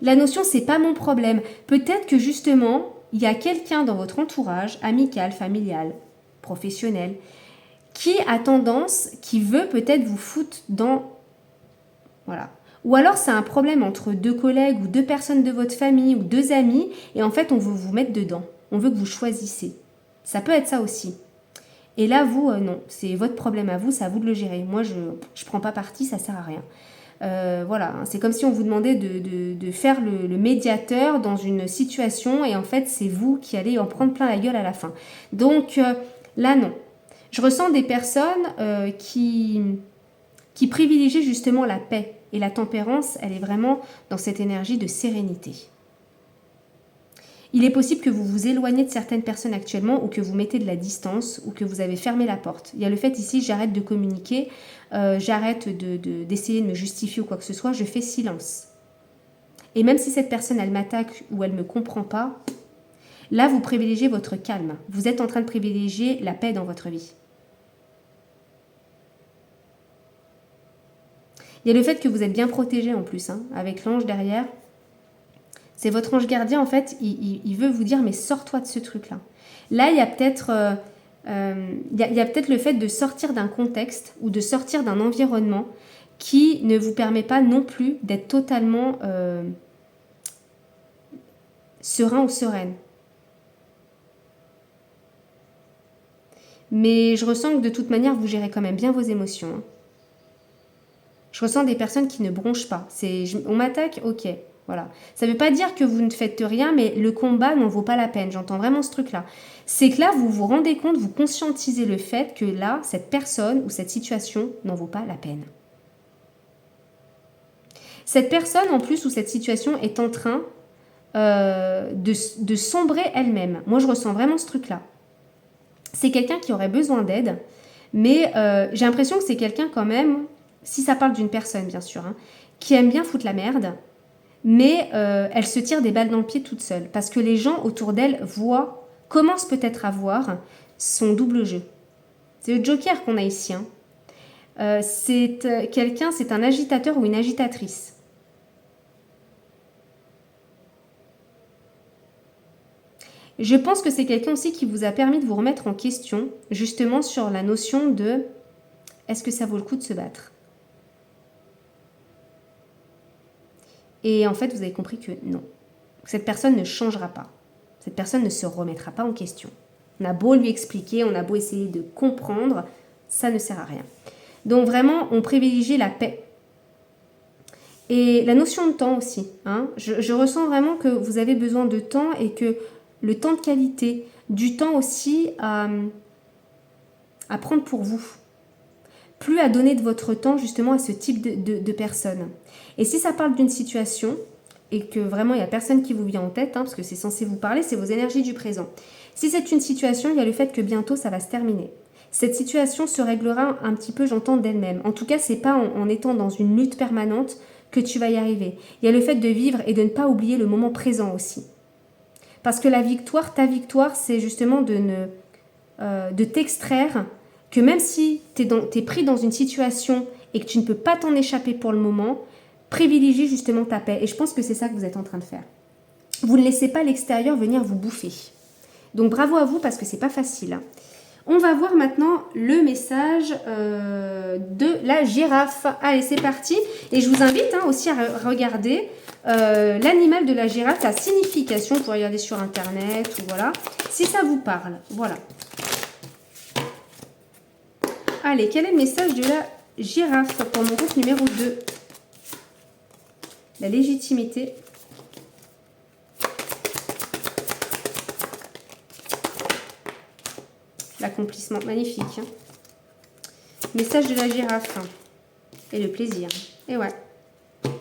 Speaker 1: la notion, c'est pas mon problème. Peut-être que justement, il y a quelqu'un dans votre entourage, amical, familial, professionnel, qui a tendance, qui veut peut-être vous foutre dans... Voilà. Ou alors, c'est un problème entre deux collègues ou deux personnes de votre famille ou deux amis, et en fait, on veut vous mettre dedans. On veut que vous choisissez. Ça peut être ça aussi. Et là, vous, non. C'est votre problème à vous, c'est à vous de le gérer. Moi, je ne prends pas parti, ça sert à rien. Voilà, c'est comme si on vous demandait de faire le médiateur dans une situation et en fait c'est vous qui allez en prendre plein la gueule à la fin. Donc là non. Je ressens des personnes qui privilégient justement la paix et la tempérance, elle est vraiment dans cette énergie de sérénité. Il est possible que vous vous éloignez de certaines personnes actuellement ou que vous mettez de la distance ou que vous avez fermé la porte. Il y a le fait ici, j'arrête de communiquer, j'arrête d'essayer de me justifier ou quoi que ce soit, je fais silence. Et même si cette personne, elle m'attaque ou elle ne me comprend pas, là, vous privilégiez votre calme. Vous êtes en train de privilégier la paix dans votre vie. Il y a le fait que vous êtes bien protégé en plus, hein, avec l'ange derrière. C'est votre ange gardien, en fait, il veut vous dire, mais sors-toi de ce truc-là. Là, il y a peut-être le fait de sortir d'un contexte ou de sortir d'un environnement qui ne vous permet pas non plus d'être totalement serein ou sereine. Mais je ressens que de toute manière, vous gérez quand même bien vos émotions. Hein. Je ressens des personnes qui ne bronchent pas. On m'attaque, ok. Voilà. Ça ne veut pas dire que vous ne faites rien, mais le combat n'en vaut pas la peine. J'entends vraiment ce truc-là. C'est que là, vous vous rendez compte, vous conscientisez le fait que là, cette personne ou cette situation n'en vaut pas la peine. Cette personne, en plus, ou cette situation est en train de sombrer elle-même. Moi, je ressens vraiment ce truc-là. C'est quelqu'un qui aurait besoin d'aide, mais j'ai l'impression que c'est quelqu'un quand même, si ça parle d'une personne, bien sûr, hein, qui aime bien foutre la merde, mais elle se tire des balles dans le pied toute seule, parce que les gens autour d'elle commencent peut-être à voir son double jeu. C'est le Joker qu'on a ici. Hein. C'est un agitateur ou une agitatrice. Je pense que c'est quelqu'un aussi qui vous a permis de vous remettre en question, justement sur la notion de est-ce que ça vaut le coup de se battre? Et en fait, vous avez compris que non. Cette personne ne changera pas. Cette personne ne se remettra pas en question. On a beau lui expliquer, on a beau essayer de comprendre, ça ne sert à rien. Donc vraiment, on privilégie la paix. Et la notion de temps aussi. Hein, je ressens vraiment que vous avez besoin de temps et que le temps de qualité, du temps aussi à prendre pour vous. Plus à donner de votre temps justement à ce type de personnes. Et si ça parle d'une situation et que vraiment il n'y a personne qui vous vient en tête, hein, parce que c'est censé vous parler, c'est vos énergies du présent. Si c'est une situation, il y a le fait que bientôt ça va se terminer. Cette situation se réglera un petit peu, j'entends, d'elle-même. En tout cas, c'est pas en étant dans une lutte permanente que tu vas y arriver. Il y a le fait de vivre et de ne pas oublier le moment présent aussi. Parce que la victoire, ta victoire, c'est justement de t'extraire, que même si tu es pris dans une situation et que tu ne peux pas t'en échapper pour le moment, privilégie justement ta paix. Et je pense que c'est ça que vous êtes en train de faire. Vous ne laissez pas l'extérieur venir vous bouffer. Donc bravo à vous parce que c'est pas facile. On va voir maintenant le message de la girafe. Allez, c'est parti. Et je vous invite aussi à regarder l'animal de la girafe, sa signification. Vous pouvez regarder sur Internet ou voilà. Si ça vous parle, voilà. Allez, quel est le message de la girafe pour mon groupe numéro 2? La légitimité. L'accomplissement, magnifique. Hein. Message de la girafe. Et le plaisir. Et ouais.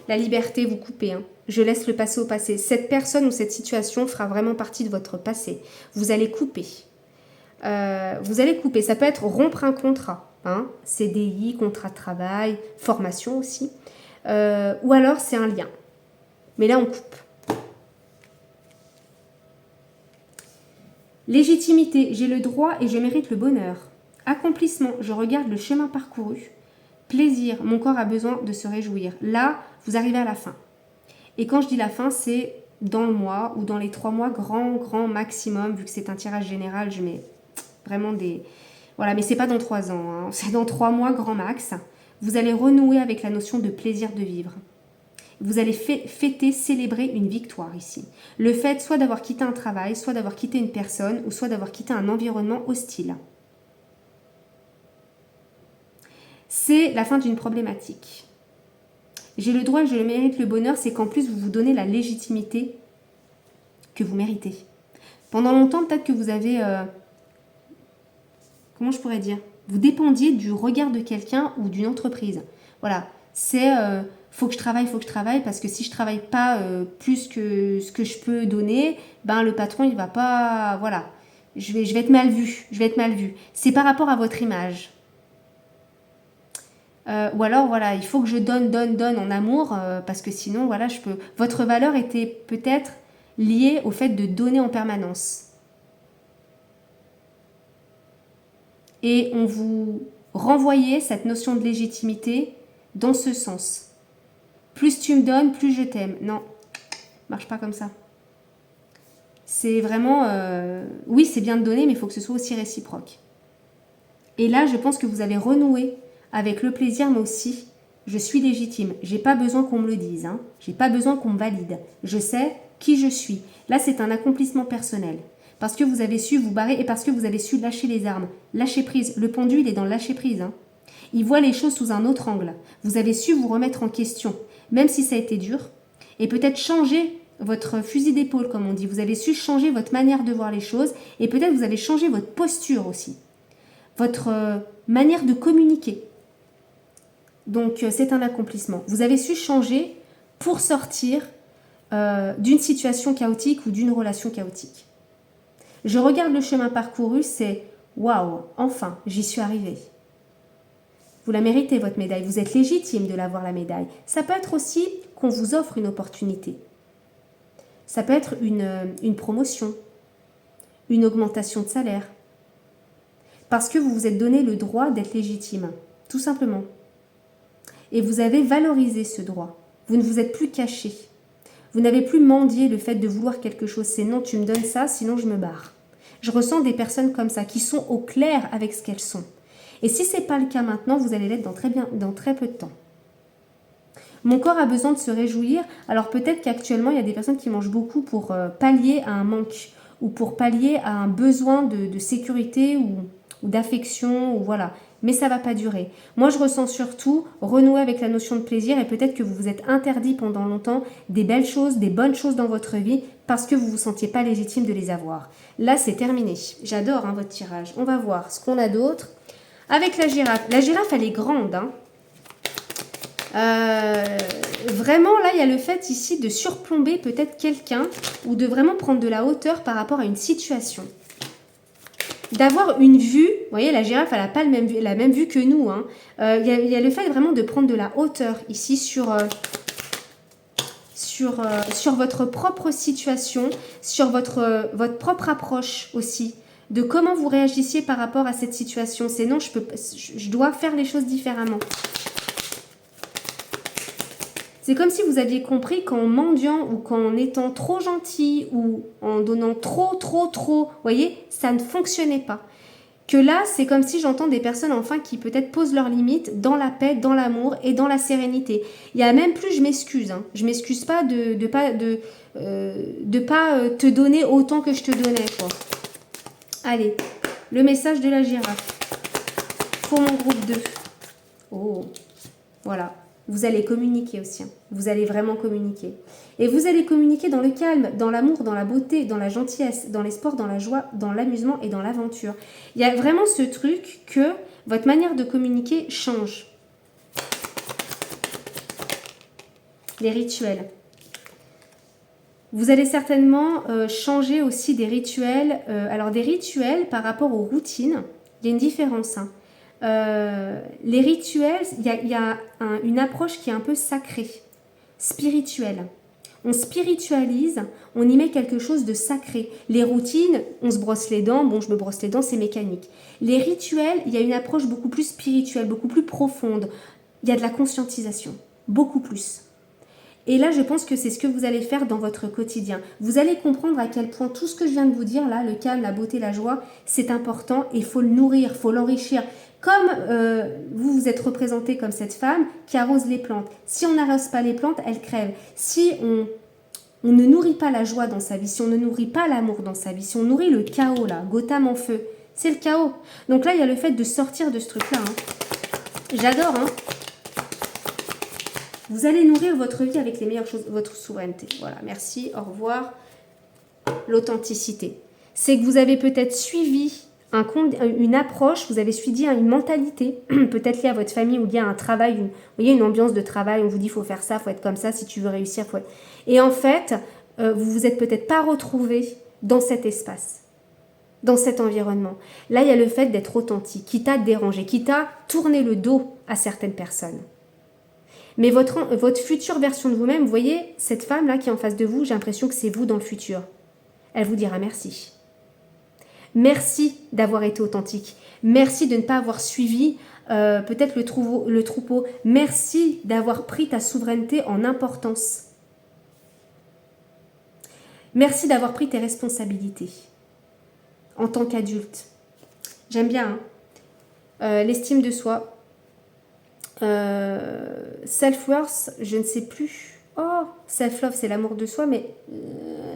Speaker 1: La liberté, vous coupez. Hein. Je laisse le passé au passé. Cette personne ou cette situation fera vraiment partie de votre passé. Vous allez couper. Vous allez couper. Ça peut être rompre un contrat. Hein. CDI, contrat de travail, formation aussi. Ou alors c'est un lien. Mais là, on coupe. Légitimité, j'ai le droit et je mérite le bonheur. Accomplissement, je regarde le chemin parcouru. Plaisir, mon corps a besoin de se réjouir. Là, vous arrivez à la fin. Et quand je dis la fin, c'est dans le mois ou dans les 3 mois, grand maximum. Vu que c'est un tirage général, je mets vraiment des... Voilà, mais c'est pas dans 3 ans. Hein. C'est dans 3 mois, grand max. Vous allez renouer avec la notion de plaisir de vivre. Vous allez fêter, célébrer une victoire ici. Le fait soit d'avoir quitté un travail, soit d'avoir quitté une personne, ou soit d'avoir quitté un environnement hostile. C'est la fin d'une problématique. J'ai le droit et je le mérite le bonheur, c'est qu'en plus vous vous donnez la légitimité que vous méritez. Pendant longtemps, peut-être que vous avez... comment je pourrais dire? Vous dépendiez du regard de quelqu'un ou d'une entreprise. Voilà, c'est... faut que je travaille, parce que si je travaille pas plus que ce que je peux donner, ben le patron il va pas, voilà, je vais être mal vue, C'est par rapport à votre image. Ou alors voilà, il faut que je donne en amour parce que sinon voilà, je peux. Votre valeur était peut-être liée au fait de donner en permanence. Et on vous renvoyait cette notion de légitimité dans ce sens. Plus tu me donnes, plus je t'aime. Non, marche pas comme ça. C'est vraiment... oui, c'est bien de donner, mais il faut que ce soit aussi réciproque. Et là, je pense que vous avez renoué avec le plaisir, mais aussi, je suis légitime. J'ai pas besoin qu'on me le dise. Hein. J'ai pas besoin qu'on me valide. Je sais qui je suis. Là, c'est un accomplissement personnel. Parce que vous avez su vous barrer et parce que vous avez su lâcher les armes. Lâcher prise. Le pendu, il est dans le lâcher prise. Hein. Il voit les choses sous un autre angle. Vous avez su vous remettre en question. Même si ça a été dur, et peut-être changer votre fusil d'épaule, comme on dit. Vous avez su changer votre manière de voir les choses et peut-être vous avez changé votre posture aussi, votre manière de communiquer. Donc, c'est un accomplissement. Vous avez su changer pour sortir d'une situation chaotique ou d'une relation chaotique. Je regarde le chemin parcouru, c'est waouh, enfin, j'y suis arrivée. Vous la méritez, votre médaille. Vous êtes légitime de l'avoir, la médaille. Ça peut être aussi qu'on vous offre une opportunité. Ça peut être une promotion, une augmentation de salaire. Parce que vous vous êtes donné le droit d'être légitime, tout simplement. Et vous avez valorisé ce droit. Vous ne vous êtes plus caché. Vous n'avez plus mendié le fait de vouloir quelque chose. C'est non, tu me donnes ça, sinon je me barre. Je ressens des personnes comme ça, qui sont au clair avec ce qu'elles sont. Et si ce n'est pas le cas maintenant, vous allez l'être dans très peu de temps. Mon corps a besoin de se réjouir. Alors peut-être qu'actuellement, il y a des personnes qui mangent beaucoup pour pallier à un manque ou pour pallier à un besoin de sécurité ou d'affection, ou voilà. Mais ça ne va pas durer. Moi, je ressens surtout renouer avec la notion de plaisir et peut-être que vous vous êtes interdit pendant longtemps des belles choses, des bonnes choses dans votre vie parce que vous ne vous sentiez pas légitime de les avoir. Là, c'est terminé. J'adore votre tirage. On va voir ce qu'on a d'autre. Avec la girafe. La girafe, elle est grande. Vraiment, là, il y a le fait ici de surplomber peut-être quelqu'un ou de vraiment prendre de la hauteur par rapport à une situation. D'avoir une vue, vous voyez, la girafe, elle n'a pas la même vue que nous. Il y a le fait vraiment de prendre de la hauteur ici sur votre propre situation, sur votre propre approche aussi, de comment vous réagissiez par rapport à cette situation. C'est non, je dois faire les choses différemment. C'est comme si vous aviez compris qu'en mendiant ou qu'en étant trop gentil ou en donnant trop, vous voyez, ça ne fonctionnait pas. Que là, c'est comme si j'entends des personnes enfin qui peut-être posent leurs limites dans la paix, dans l'amour et dans la sérénité. Il y a même plus, je m'excuse. Je m'excuse pas de pas te donner autant que je te donnais, quoi. Allez, le message de la girafe pour mon groupe 2. Oh, voilà. Vous allez communiquer aussi. Vous allez vraiment communiquer. Et vous allez communiquer dans le calme, dans l'amour, dans la beauté, dans la gentillesse, dans les sports, dans la joie, dans l'amusement et dans l'aventure. Il y a vraiment ce truc que votre manière de communiquer change. Les rituels. Vous allez certainement changer aussi des rituels. Alors des rituels par rapport aux routines, il y a une différence. Les rituels, il y a une approche qui est un peu sacrée, spirituelle. On spiritualise, on y met quelque chose de sacré. Les routines, on se brosse les dents, bon je me brosse les dents, c'est mécanique. Les rituels, il y a une approche beaucoup plus spirituelle, beaucoup plus profonde. Il y a de la conscientisation, beaucoup plus. Et là, je pense que c'est ce que vous allez faire dans votre quotidien. Vous allez comprendre à quel point tout ce que je viens de vous dire, là, le calme, la beauté, la joie, c'est important et il faut le nourrir, il faut l'enrichir. Comme vous êtes représenté comme cette femme qui arrose les plantes. Si on n'arrose pas les plantes, elles crèvent. Si on ne nourrit pas la joie dans sa vie, si on ne nourrit pas l'amour dans sa vie, si on nourrit le chaos, là, Gotham en feu, c'est le chaos. Donc là, il y a le fait de sortir de ce truc-là. J'adore, Vous allez nourrir votre vie avec les meilleures choses, votre souveraineté. Voilà, merci, au revoir. L'authenticité. C'est que vous avez peut-être suivi une approche, vous avez suivi une mentalité, peut-être liée à votre famille ou liée à un travail, vous voyez, une ambiance de travail, on vous dit il faut faire ça, il faut être comme ça, si tu veux réussir, faut être... Et en fait, vous vous êtes peut-être pas retrouvé dans cet espace, dans cet environnement. Là, il y a le fait d'être authentique, qui t'a dérangé, qui t'a tourné le dos à certaines personnes. Mais votre future version de vous-même, vous voyez, cette femme-là qui est en face de vous, j'ai l'impression que c'est vous dans le futur. Elle vous dira merci. Merci d'avoir été authentique. Merci de ne pas avoir suivi peut-être le troupeau. Merci d'avoir pris ta souveraineté en importance. Merci d'avoir pris tes responsabilités en tant qu'adulte. J'aime bien l'estime de soi. Self-worth, je ne sais plus. Oh, self-love, c'est l'amour de soi, mais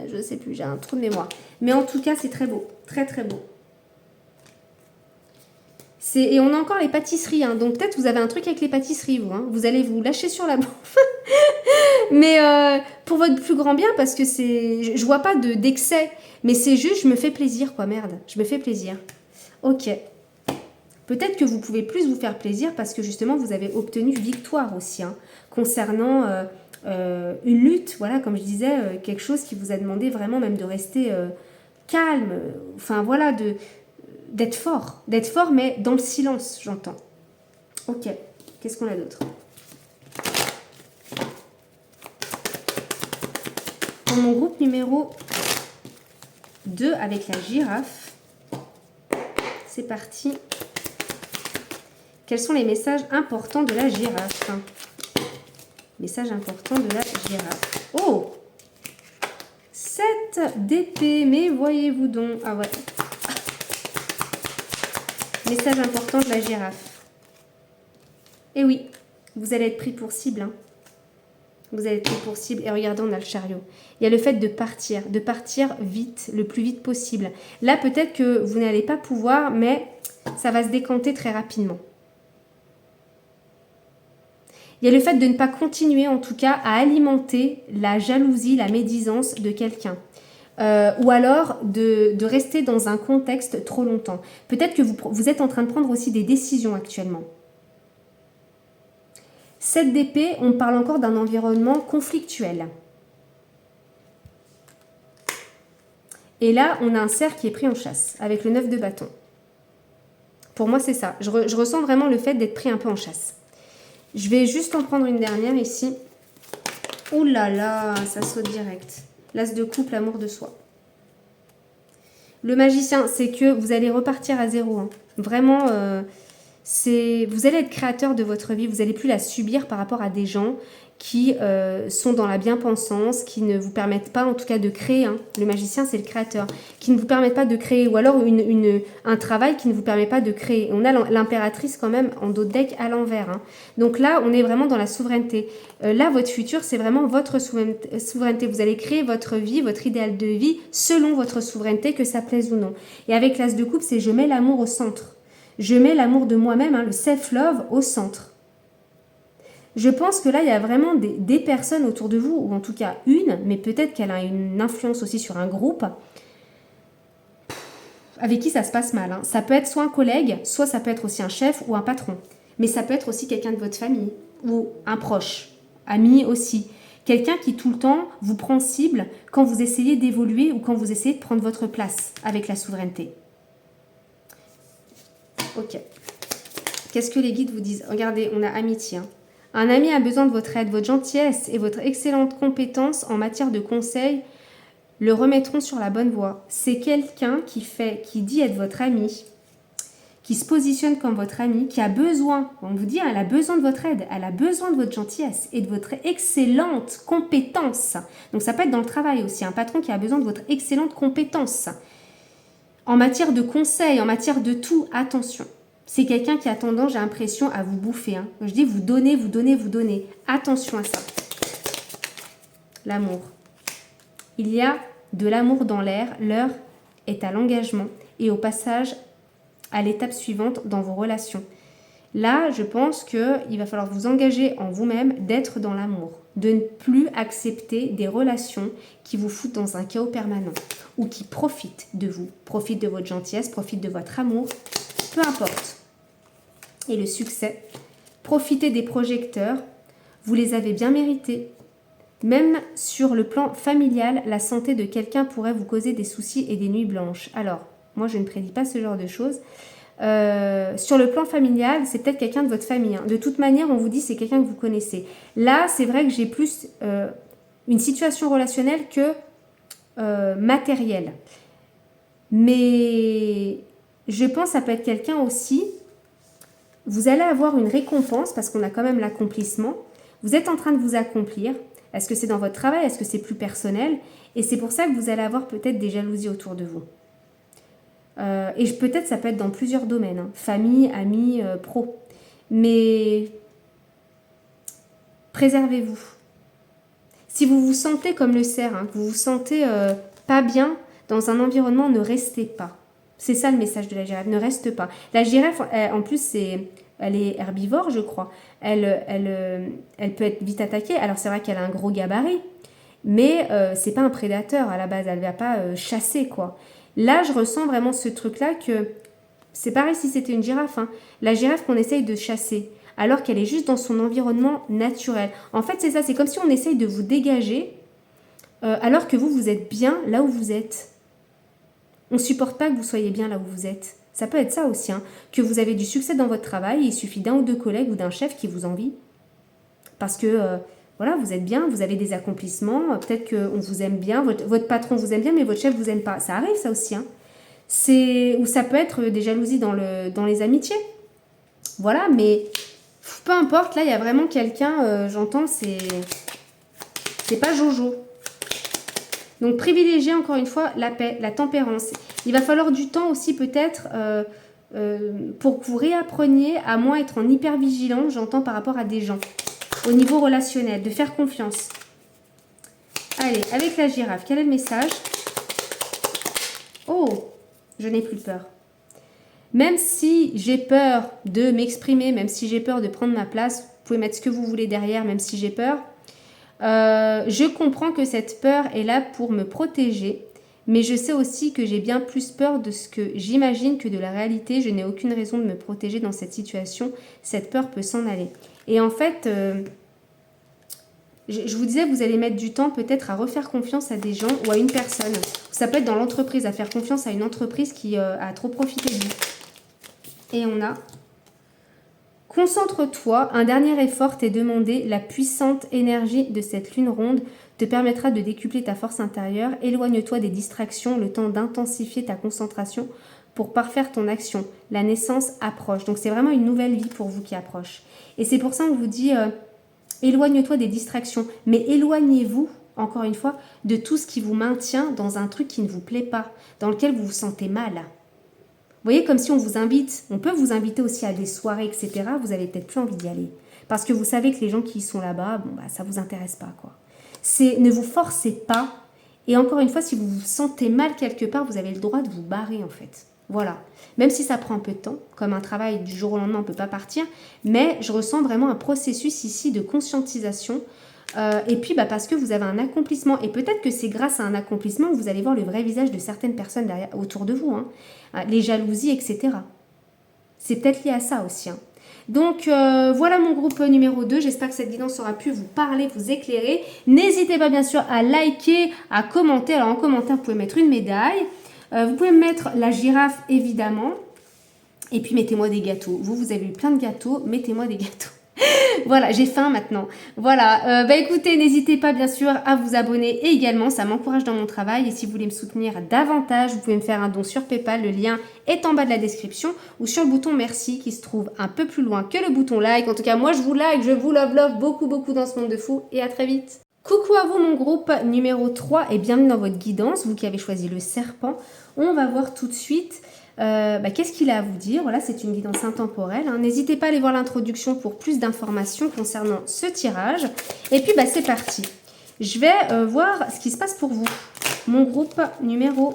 Speaker 1: je ne sais plus, j'ai un trou de mémoire. Mais en tout cas, c'est très beau, très très beau. Et on a encore les pâtisseries, donc peut-être vous avez un truc avec les pâtisseries, vous. Vous allez vous lâcher sur la bouffe. Mais pour votre plus grand bien, parce que c'est... Je vois pas d'excès, mais c'est juste, je me fais plaisir, quoi, merde. Je me fais plaisir. Ok. Peut-être que vous pouvez plus vous faire plaisir parce que justement, vous avez obtenu victoire aussi, hein, concernant une lutte, voilà, comme je disais, quelque chose qui vous a demandé vraiment même de rester calme, enfin voilà, d'être fort, mais dans le silence, j'entends. Ok, qu'est-ce qu'on a d'autre? Pour mon groupe numéro 2 avec la girafe, c'est parti. Quels sont les messages importants de la girafe? Messages importants de la girafe. Oh! 7 d'épée, mais voyez-vous donc. Ah ouais. Message important de la girafe. Eh oui, vous allez être pris pour cible. Hein. Vous allez être pris pour cible. Et regardez, on a le chariot. Il y a le fait de partir vite, le plus vite possible. Là, peut-être que vous n'allez pas pouvoir, mais ça va se décanter très rapidement. Il y a le fait de ne pas continuer, en tout cas, à alimenter la jalousie, la médisance de quelqu'un. Ou alors de rester dans un contexte trop longtemps. Peut-être que vous êtes en train de prendre aussi des décisions actuellement. 7 d'épée, on parle encore d'un environnement conflictuel. Et là, on a un cerf qui est pris en chasse, avec le 9 de bâton. Pour moi, c'est ça. Je ressens vraiment le fait d'être pris un peu en chasse. Je vais juste en prendre une dernière ici. Ouh là là, ça saute direct. L'as de coupe, l'amour de soi. Le magicien, c'est que vous allez repartir à zéro. Hein. Vraiment, vous allez être créateur de votre vie. Vous n'allez plus la subir par rapport à des gens qui sont dans la bien-pensance, qui ne vous permettent pas en tout cas de créer. Hein. Le magicien, c'est le créateur. Qui ne vous permettent pas de créer. Ou alors un travail qui ne vous permet pas de créer. On a l'impératrice quand même en dos de deck à l'envers. Hein. Donc là, on est vraiment dans la souveraineté. Là, votre futur, c'est vraiment votre souveraineté. Vous allez créer votre vie, votre idéal de vie, selon votre souveraineté, que ça plaise ou non. Et avec l'as de coupe, c'est je mets l'amour au centre. Je mets l'amour de moi-même, hein, le self-love, au centre. Je pense que là, il y a vraiment des personnes autour de vous, ou en tout cas une, mais peut-être qu'elle a une influence aussi sur un groupe, avec qui ça se passe mal. Hein. Ça peut être soit un collègue, soit ça peut être aussi un chef ou un patron. Mais ça peut être aussi quelqu'un de votre famille, ou un proche, ami aussi. Quelqu'un qui tout le temps vous prend cible quand vous essayez d'évoluer ou quand vous essayez de prendre votre place avec la souveraineté. Ok. Qu'est-ce que les guides vous disent? Regardez, on a amitié. Hein. Un ami a besoin de votre aide, votre gentillesse et votre excellente compétence en matière de conseil le remettront sur la bonne voie. C'est quelqu'un qui dit être votre ami, qui se positionne comme votre ami, qui a besoin, on vous dit, elle a besoin de votre aide, elle a besoin de votre gentillesse et de votre excellente compétence. Donc ça peut être dans le travail aussi, un patron qui a besoin de votre excellente compétence. En matière de conseil, en matière de tout, attention. C'est quelqu'un qui a tendance, j'ai l'impression, à vous bouffer. Hein. Je dis vous donnez, vous donnez, vous donnez. Attention à ça. L'amour. Il y a de l'amour dans l'air. L'heure est à l'engagement et au passage à l'étape suivante dans vos relations. Là, je pense qu'il va falloir vous engager en vous-même d'être dans l'amour. De ne plus accepter des relations qui vous foutent dans un chaos permanent ou qui profitent de vous, profitent de votre gentillesse, profitent de votre amour. Peu importe. Et le succès, profitez des projecteurs, vous les avez bien mérités. Même sur le plan familial, la santé de quelqu'un pourrait vous causer des soucis et des nuits blanches. Alors, moi je ne prédis pas ce genre de choses. Sur le plan familial, c'est peut-être quelqu'un de votre famille. Hein. De toute manière, on vous dit c'est quelqu'un que vous connaissez. Là, c'est vrai que j'ai plus une situation relationnelle que matérielle. Mais je pense que ça peut être quelqu'un aussi. Vous allez avoir une récompense parce qu'on a quand même l'accomplissement. Vous êtes en train de vous accomplir. Est-ce que c'est dans votre travail? Est-ce que c'est plus personnel? Et c'est pour ça que vous allez avoir peut-être des jalousies autour de vous. Et peut-être ça peut être dans plusieurs domaines. Hein. Famille, amis, pro. Mais préservez-vous. Si vous vous sentez comme le cerf, hein, que vous vous sentez pas bien dans un environnement, ne restez pas. C'est ça le message de la girafe, ne reste pas. La girafe, en plus, Elle est herbivore, je crois. Elle peut être vite attaquée. Alors c'est vrai qu'elle a un gros gabarit, mais c'est pas un prédateur à la base. Elle va pas chasser, quoi. Là, je ressens vraiment ce truc-là que c'est pareil si c'était une girafe. Hein. La girafe qu'on essaye de chasser, alors qu'elle est juste dans son environnement naturel. En fait, c'est ça. C'est comme si on essaye de vous dégager, alors que vous êtes bien là où vous êtes. On ne supporte pas que vous soyez bien là où vous êtes. Ça peut être ça aussi, hein, que vous avez du succès dans votre travail, il suffit d'un ou deux collègues ou d'un chef qui vous envie. Parce que, voilà, vous êtes bien, vous avez des accomplissements, peut-être qu'on vous aime bien, votre patron vous aime bien, mais votre chef vous aime pas. Ça arrive, ça aussi. Hein. Ou ça peut être des jalousies dans les amitiés. Voilà, mais peu importe, là, il y a vraiment quelqu'un, j'entends, c'est pas Jojo. Donc, privilégiez encore une fois la paix, la tempérance. Il va falloir du temps aussi peut-être pour que vous réappreniez à moins être en hypervigilance, j'entends, par rapport à des gens. Au niveau relationnel, de faire confiance. Allez, avec la girafe, quel est le message? Oh, je n'ai plus peur. Même si j'ai peur de m'exprimer, même si j'ai peur de prendre ma place, vous pouvez mettre ce que vous voulez derrière, même si j'ai peur. Je comprends que cette peur est là pour me protéger, mais je sais aussi que j'ai bien plus peur de ce que j'imagine que de la réalité. Je n'ai aucune raison de me protéger dans cette situation. Cette peur peut s'en aller. Et en fait, je vous disais, vous allez mettre du temps peut-être à refaire confiance à des gens ou à une personne. Ça peut être dans l'entreprise, à faire confiance à une entreprise qui a trop profité de vous. Et on a... Concentre-toi, un dernier effort t'est demandé, la puissante énergie de cette lune ronde te permettra de décupler ta force intérieure, éloigne-toi des distractions, le temps d'intensifier ta concentration pour parfaire ton action. La naissance approche, donc c'est vraiment une nouvelle vie pour vous qui approche. Et c'est pour ça qu'on vous dit, éloigne-toi des distractions, mais éloignez-vous, encore une fois, de tout ce qui vous maintient dans un truc qui ne vous plaît pas, dans lequel vous vous sentez mal. Vous voyez, comme si on vous invite, on peut vous inviter aussi à des soirées, etc. Vous n'avez peut-être plus envie d'y aller. Parce que vous savez que les gens qui sont là-bas, bon, bah, ça ne vous intéresse pas, quoi. Ne vous forcez pas. Et encore une fois, si vous vous sentez mal quelque part, vous avez le droit de vous barrer, en fait. Voilà. Même si ça prend un peu de temps, comme un travail du jour au lendemain, on ne peut pas partir. Mais je ressens vraiment un processus ici de conscientisation. Et puis, bah, parce que vous avez un accomplissement. Et peut-être que c'est grâce à un accomplissement que vous allez voir le vrai visage de certaines personnes autour de vous. Hein. Les jalousies, etc. C'est peut-être lié à ça aussi. Hein. Donc, voilà mon groupe numéro 2. J'espère que cette guidance aura pu vous parler, vous éclairer. N'hésitez pas, bien sûr, à liker, à commenter. Alors, en commentaire, vous pouvez mettre une médaille. Vous pouvez mettre la girafe, évidemment. Et puis, mettez-moi des gâteaux. Vous avez eu plein de gâteaux. Mettez-moi des gâteaux. Voilà, j'ai faim maintenant. Voilà, écoutez, n'hésitez pas bien sûr à vous abonner également, ça m'encourage dans mon travail. Et si vous voulez me soutenir davantage, vous pouvez me faire un don sur PayPal, le lien est en bas de la description ou sur le bouton merci qui se trouve un peu plus loin que le bouton like. En tout cas, moi je vous like, je vous love beaucoup dans ce monde de fou et à très vite. Coucou à vous mon groupe numéro 3 et bienvenue dans votre guidance, vous qui avez choisi le serpent. On va voir tout de suite qu'est-ce qu'il a à vous dire. Voilà, c'est une guidance intemporelle. Hein. N'hésitez pas à aller voir l'introduction pour plus d'informations concernant ce tirage. Et puis, c'est parti. Je vais voir ce qui se passe pour vous. Mon groupe numéro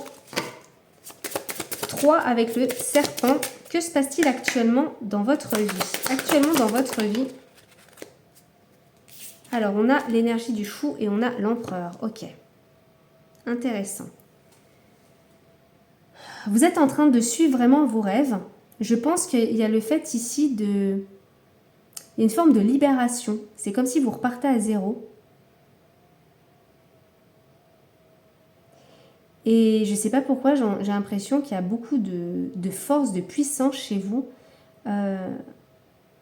Speaker 1: 3 avec le serpent. Que se passe-t-il actuellement dans votre vie? Actuellement dans votre vie. Alors, on a l'énergie du fou et on a l'empereur. Ok. Intéressant. Vous êtes en train de suivre vraiment vos rêves. Je pense qu'il y a le fait ici de... Il y a une forme de libération. C'est comme si vous repartez à zéro. Et je ne sais pas pourquoi, j'ai l'impression qu'il y a beaucoup de force, de puissance chez vous.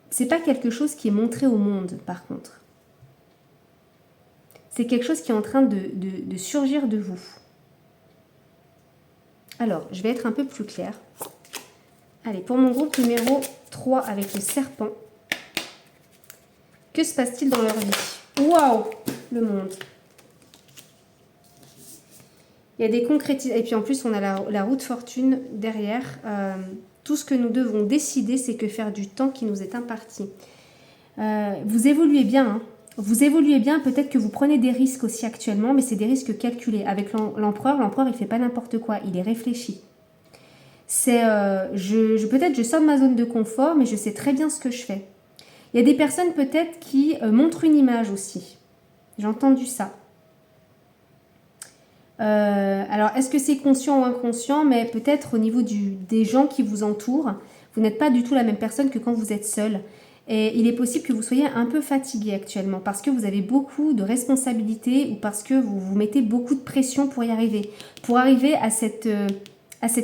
Speaker 1: C'est pas quelque chose qui est montré au monde, par contre. C'est quelque chose qui est en train de surgir de vous. Alors, je vais être un peu plus claire. Allez, pour mon groupe numéro 3 avec le serpent, que se passe-t-il dans leur vie? Waouh, le monde. Il y a des concrétisations. Et puis en plus, on a la roue de fortune derrière. Tout ce que nous devons décider, c'est que faire du temps qui nous est imparti. Vous évoluez bien, hein. Vous évoluez bien, peut-être que vous prenez des risques aussi actuellement, mais c'est des risques calculés. Avec l'empereur, il ne fait pas n'importe quoi, il est réfléchi. C'est, peut-être je sors de ma zone de confort, mais je sais très bien ce que je fais. Il y a des personnes peut-être qui montrent une image aussi. J'ai entendu ça. Alors, est-ce que c'est conscient ou inconscient? Mais peut-être au niveau des gens qui vous entourent, vous n'êtes pas du tout la même personne que quand vous êtes seul. Et il est possible que vous soyez un peu fatigué actuellement parce que vous avez beaucoup de responsabilités ou parce que vous vous mettez beaucoup de pression pour y arriver. Pour arriver à cette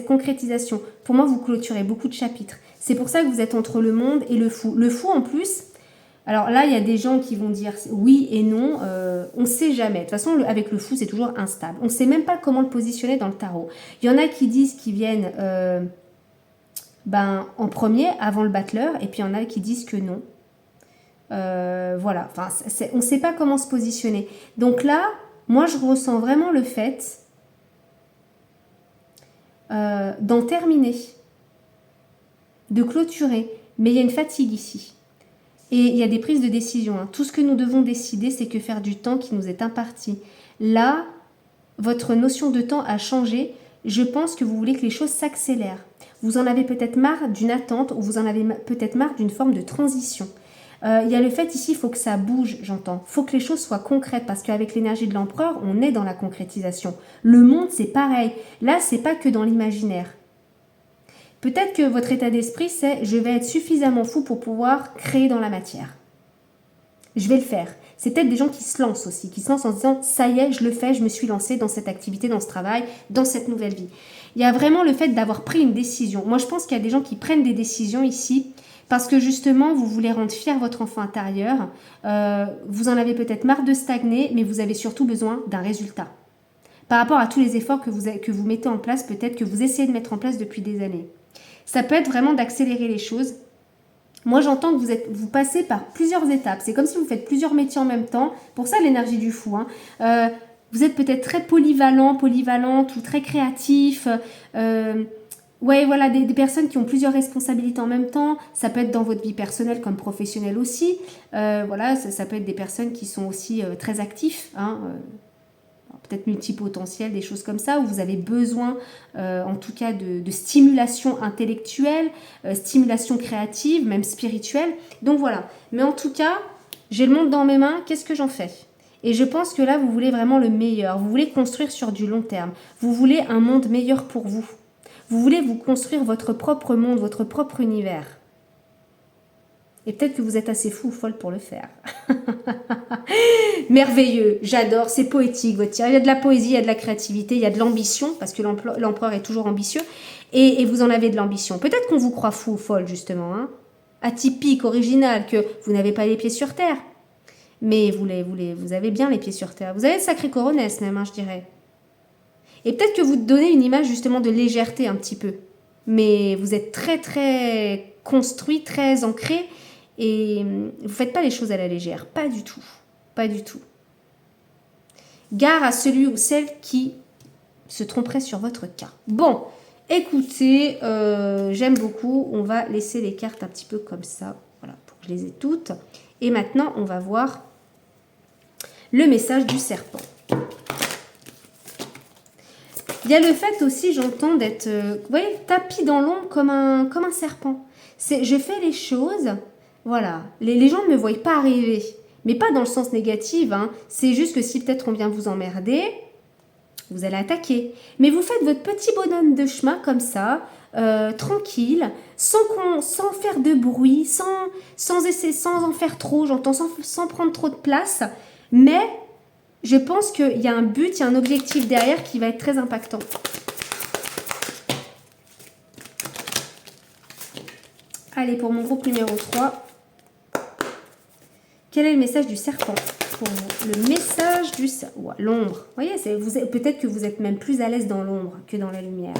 Speaker 1: concrétisation. Pour moi, vous clôturez beaucoup de chapitres. C'est pour ça que vous êtes entre le monde et le fou. Le fou, en plus, alors là, il y a des gens qui vont dire oui et non. On ne sait jamais. De toute façon, avec le fou, c'est toujours instable. On ne sait même pas comment le positionner dans le tarot. Il y en a qui disent qu'ils viennent en premier, avant le battleur, et puis il y en a qui disent que non. Voilà. Enfin, on ne sait pas comment se positionner. Donc là, moi, je ressens vraiment le fait d'en terminer, de clôturer. Mais il y a une fatigue ici. Et il y a des prises de décision. Hein. Tout ce que nous devons décider, c'est que faire du temps qui nous est imparti. Là, votre notion de temps a changé. Je pense que vous voulez que les choses s'accélèrent. Vous en avez peut-être marre d'une attente ou vous en avez peut-être marre d'une forme de transition. Il y a le fait ici, il faut que ça bouge, j'entends. Il faut que les choses soient concrètes parce qu'avec l'énergie de l'empereur, on est dans la concrétisation. Le monde, c'est pareil. Là, c'est pas que dans l'imaginaire. Peut-être que votre état d'esprit, c'est « je vais être suffisamment fou pour pouvoir créer dans la matière. Je vais le faire ». C'est peut-être des gens qui se lancent aussi, qui se lancent en se disant « ça y est, je le fais, je me suis lancé dans cette activité, dans ce travail, dans cette nouvelle vie ». Il y a vraiment le fait d'avoir pris une décision. Moi, je pense qu'il y a des gens qui prennent des décisions ici parce que justement, vous voulez rendre fier votre enfant intérieur. Vous en avez peut-être marre de stagner, mais vous avez surtout besoin d'un résultat. Par rapport à tous les efforts que vous mettez en place, peut-être que vous essayez de mettre en place depuis des années. Ça peut être vraiment d'accélérer les choses. Moi, j'entends que vous passez par plusieurs étapes. C'est comme si vous faites plusieurs métiers en même temps. Pour ça, l'énergie du fou. Hein. Vous êtes peut-être très polyvalente ou très créatif. Ouais, voilà, des personnes qui ont plusieurs responsabilités en même temps. Ça peut être dans votre vie personnelle comme professionnelle aussi. Voilà, ça peut être des personnes qui sont aussi très actifs. Hein. Peut-être multipotentiel, des choses comme ça, où vous avez besoin, en tout cas, de stimulation intellectuelle, stimulation créative, même spirituelle. Donc voilà. Mais en tout cas, j'ai le monde dans mes mains, qu'est-ce que j'en fais? Et je pense que là, vous voulez vraiment le meilleur. Vous voulez construire sur du long terme. Vous voulez un monde meilleur pour vous. Vous voulez vous construire votre propre monde, votre propre univers. Et peut-être que vous êtes assez fou ou folle pour le faire. Merveilleux, j'adore, c'est poétique votre tirage. Il y a de la poésie, il y a de la créativité, il y a de l'ambition, parce que l'empereur est toujours ambitieux, et vous en avez de l'ambition. Peut-être qu'on vous croit fou ou folle, justement, hein, atypique, original, que vous n'avez pas les pieds sur terre. Mais vous avez bien les pieds sur terre. Vous avez de sacrée coronesse même, hein, je dirais. Et peut-être que vous donnez une image justement de légèreté un petit peu. Mais vous êtes très très construit, très ancré, et vous ne faites pas les choses à la légère. Pas du tout. Pas du tout. Gare à celui ou celle qui se tromperait sur votre cas. Bon, écoutez, j'aime beaucoup. On va laisser les cartes un petit peu comme ça. Voilà, pour que je les ai toutes. Et maintenant, on va voir le message du serpent. Il y a le fait aussi, j'entends, d'être tapis dans l'ombre comme un serpent. Je fais les choses, voilà. Les gens ne me voient pas arriver. Mais pas dans le sens négatif, hein. C'est juste que si peut-être on vient vous emmerder, vous allez attaquer. Mais vous faites votre petit bonhomme de chemin comme ça, tranquille, sans faire de bruit, sans en faire trop, j'entends, sans prendre trop de place. Mais je pense qu'il y a un but, il y a un objectif derrière qui va être très impactant. Allez, pour mon groupe numéro 3. Quel est le message du serpent pour vous? Le message du serpent. L'ombre. Vous voyez, peut-être que vous êtes même plus à l'aise dans l'ombre que dans la lumière.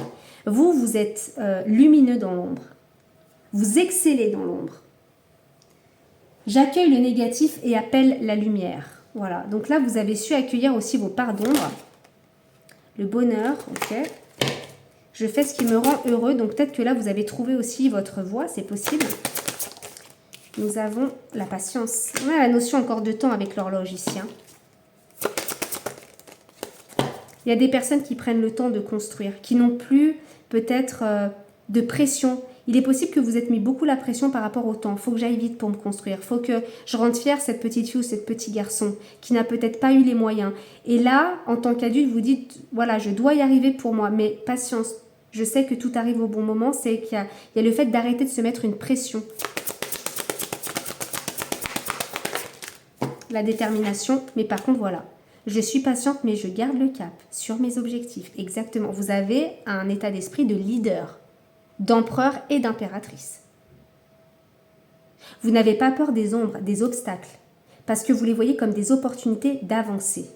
Speaker 1: Vous êtes lumineux dans l'ombre. Vous excellez dans l'ombre. J'accueille le négatif et appelle la lumière. Voilà. Donc là, vous avez su accueillir aussi vos parts d'ombre. Le bonheur, ok. Je fais ce qui me rend heureux. Donc peut-être que là, vous avez trouvé aussi votre voie. C'est possible. Nous avons la patience. On a la notion encore de temps avec l'horloge ici. Hein. Il y a des personnes qui prennent le temps de construire, qui n'ont plus peut-être de pression. Il est possible que vous êtes mis beaucoup la pression par rapport au temps. Il faut que j'aille vite pour me construire. Il faut que je rende fière cette petite fille ou cette petit garçon qui n'a peut-être pas eu les moyens. Et là, en tant qu'adulte, vous dites, voilà, je dois y arriver pour moi. Mais patience, je sais que tout arrive au bon moment. C'est qu'il y a le fait d'arrêter de se mettre une pression. La détermination, mais par contre, voilà. Je suis patiente, mais je garde le cap sur mes objectifs. Exactement. Vous avez un état d'esprit de leader, d'empereur et d'impératrice. Vous n'avez pas peur des ombres, des obstacles, parce que vous les voyez comme des opportunités d'avancer.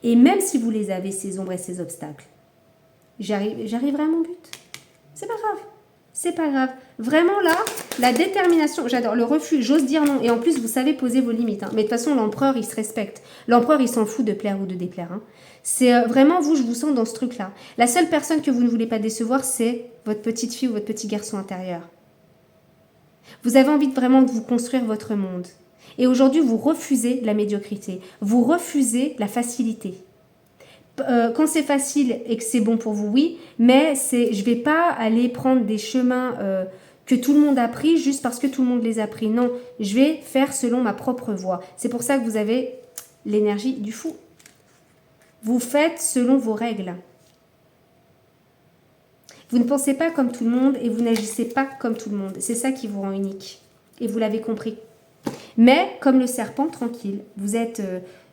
Speaker 1: Et même si vous les avez, ces ombres et ces obstacles, j'arriverai à mon but. C'est pas grave. C'est pas grave. Vraiment là, la détermination, j'adore le refus, j'ose dire non. Et en plus, vous savez poser vos limites. Hein. Mais de toute façon, l'empereur, il se respecte. L'empereur, il s'en fout de plaire ou de déplaire. Hein. C'est vraiment vous, je vous sens dans ce truc-là. La seule personne que vous ne voulez pas décevoir, c'est votre petite fille ou votre petit garçon intérieur. Vous avez envie vraiment de vous construire votre monde. Et aujourd'hui, vous refusez la médiocrité. Vous refusez la facilité. Quand c'est facile et que c'est bon pour vous, oui, mais je ne vais pas aller prendre des chemins que tout le monde a pris juste parce que tout le monde les a pris. Non, je vais faire selon ma propre voie. C'est pour ça que vous avez l'énergie du fou. Vous faites selon vos règles. Vous ne pensez pas comme tout le monde et vous n'agissez pas comme tout le monde. C'est ça qui vous rend unique. Et vous l'avez compris. Mais comme le serpent, tranquille. Vous êtes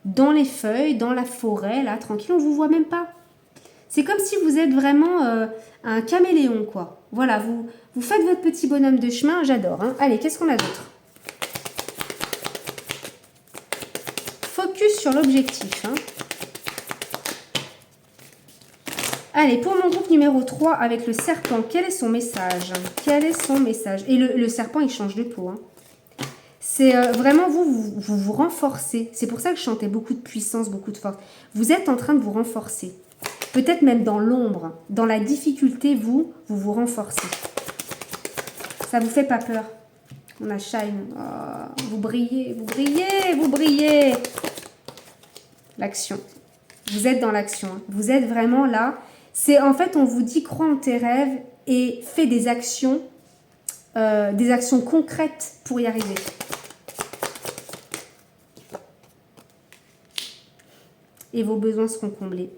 Speaker 1: dans les feuilles, dans la forêt, là, tranquille, on ne vous voit même pas. C'est comme si vous êtes vraiment un caméléon, quoi. Voilà, vous faites votre petit bonhomme de chemin, j'adore. Hein. Allez, qu'est-ce qu'on a d'autre? Focus sur l'objectif. Hein. Allez, pour mon groupe numéro 3, avec le serpent, quel est son message? Quel est son message? Et le serpent, il change de peau. Hein. C'est vraiment vous renforcez. C'est pour ça que je chantais beaucoup de puissance, beaucoup de force. Vous êtes en train de vous renforcer. Peut-être même dans l'ombre, dans la difficulté, vous vous renforcez. Ça vous fait pas peur. On a Shine. Oh, vous brillez, vous brillez, vous brillez. L'action. Vous êtes dans l'action. Hein. Vous êtes vraiment là. C'est en fait, on vous dit, crois en tes rêves et fais des actions concrètes pour y arriver. Et vos besoins seront comblés.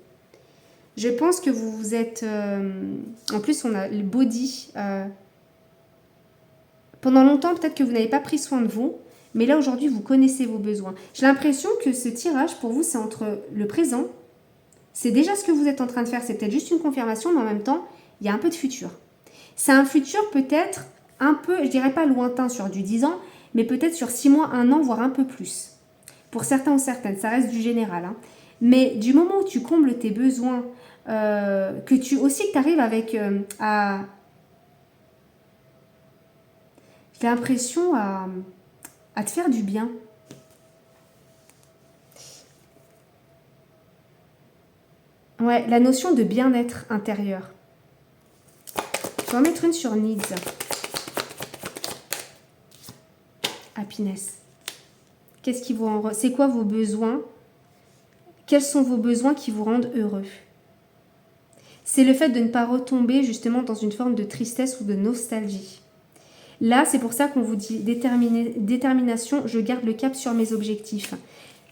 Speaker 1: Je pense que vous êtes... en plus, on a le body. Pendant longtemps, peut-être que vous n'avez pas pris soin de vous. Mais là, aujourd'hui, vous connaissez vos besoins. J'ai l'impression que ce tirage, pour vous, c'est entre le présent. C'est déjà ce que vous êtes en train de faire. C'est peut-être juste une confirmation, mais en même temps, il y a un peu de futur. C'est un futur peut-être un peu, je dirais pas lointain sur du 10 ans, mais peut-être sur 6 mois, 1 an, voire un peu plus. Pour certains ou certaines, ça reste du général. Hein. Mais du moment où tu combles tes besoins, que tu arrives avec j'ai l'impression à te faire du bien. Ouais, la notion de bien-être intérieur. Je vais en mettre une sur Needs. Happiness. Qu'est-ce qui vous rend... C'est quoi vos besoins? Quels sont vos besoins qui vous rendent heureux? C'est le fait de ne pas retomber justement dans une forme de tristesse ou de nostalgie. Là, c'est pour ça qu'on vous dit détermination, je garde le cap sur mes objectifs.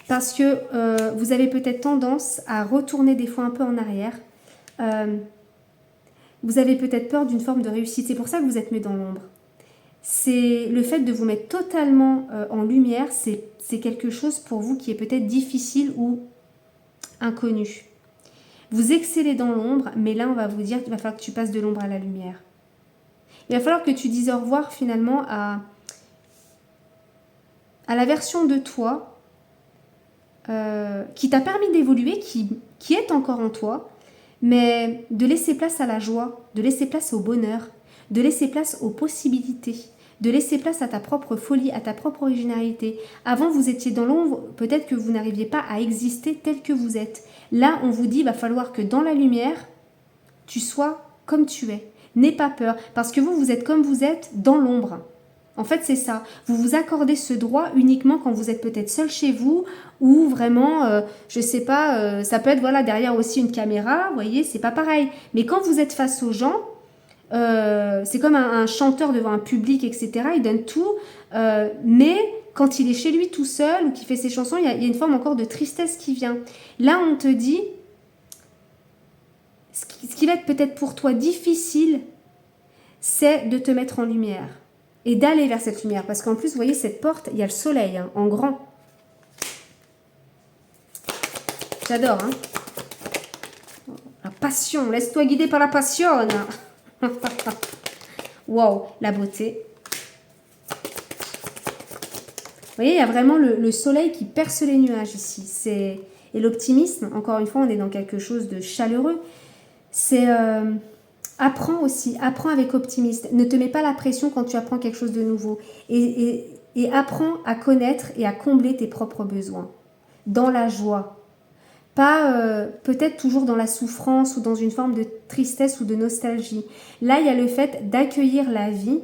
Speaker 1: Parce que vous avez peut-être tendance à retourner des fois un peu en arrière. Vous avez peut-être peur d'une forme de réussite. C'est pour ça que vous êtes mis dans l'ombre. C'est le fait de vous mettre totalement en lumière, c'est quelque chose pour vous qui est peut-être difficile ou inconnu. Vous excellez dans l'ombre, mais là, on va vous dire qu'il va falloir que tu passes de l'ombre à la lumière. Il va falloir que tu dises au revoir finalement à la version de toi qui t'a permis d'évoluer, qui est encore en toi, mais de laisser place à la joie, de laisser place au bonheur, de laisser place aux possibilités, de laisser place à ta propre folie, à ta propre originalité. Avant, vous étiez dans l'ombre, peut-être que vous n'arriviez pas à exister tel que vous êtes. Là, on vous dit, il va falloir que dans la lumière, tu sois comme tu es. N'aie pas peur, parce que vous êtes comme vous êtes dans l'ombre. En fait, c'est ça. Vous vous accordez ce droit uniquement quand vous êtes peut-être seul chez vous ou vraiment, je sais pas, ça peut être voilà derrière aussi une caméra, vous voyez, c'est pas pareil. Mais quand vous êtes face aux gens, c'est comme un chanteur devant un public, etc. Il donne tout, mais quand il est chez lui tout seul ou qu'il fait ses chansons, il y a une forme encore de tristesse qui vient. Là, on te dit, ce qui va être peut-être pour toi difficile, c'est de te mettre en lumière et d'aller vers cette lumière. Parce qu'en plus, vous voyez, cette porte, il y a le soleil, hein, en grand. J'adore, hein. La passion, laisse-toi guider par la passion. Wow, la beauté. Vous voyez, il y a vraiment le soleil qui perce les nuages ici. Et l'optimisme, encore une fois, on est dans quelque chose de chaleureux. C'est... apprends aussi, apprends avec optimisme. Ne te mets pas la pression quand tu apprends quelque chose de nouveau. Et apprends à connaître et à combler tes propres besoins. Dans la joie. Pas peut-être toujours dans la souffrance ou dans une forme de tristesse ou de nostalgie. Là, il y a le fait d'accueillir la vie,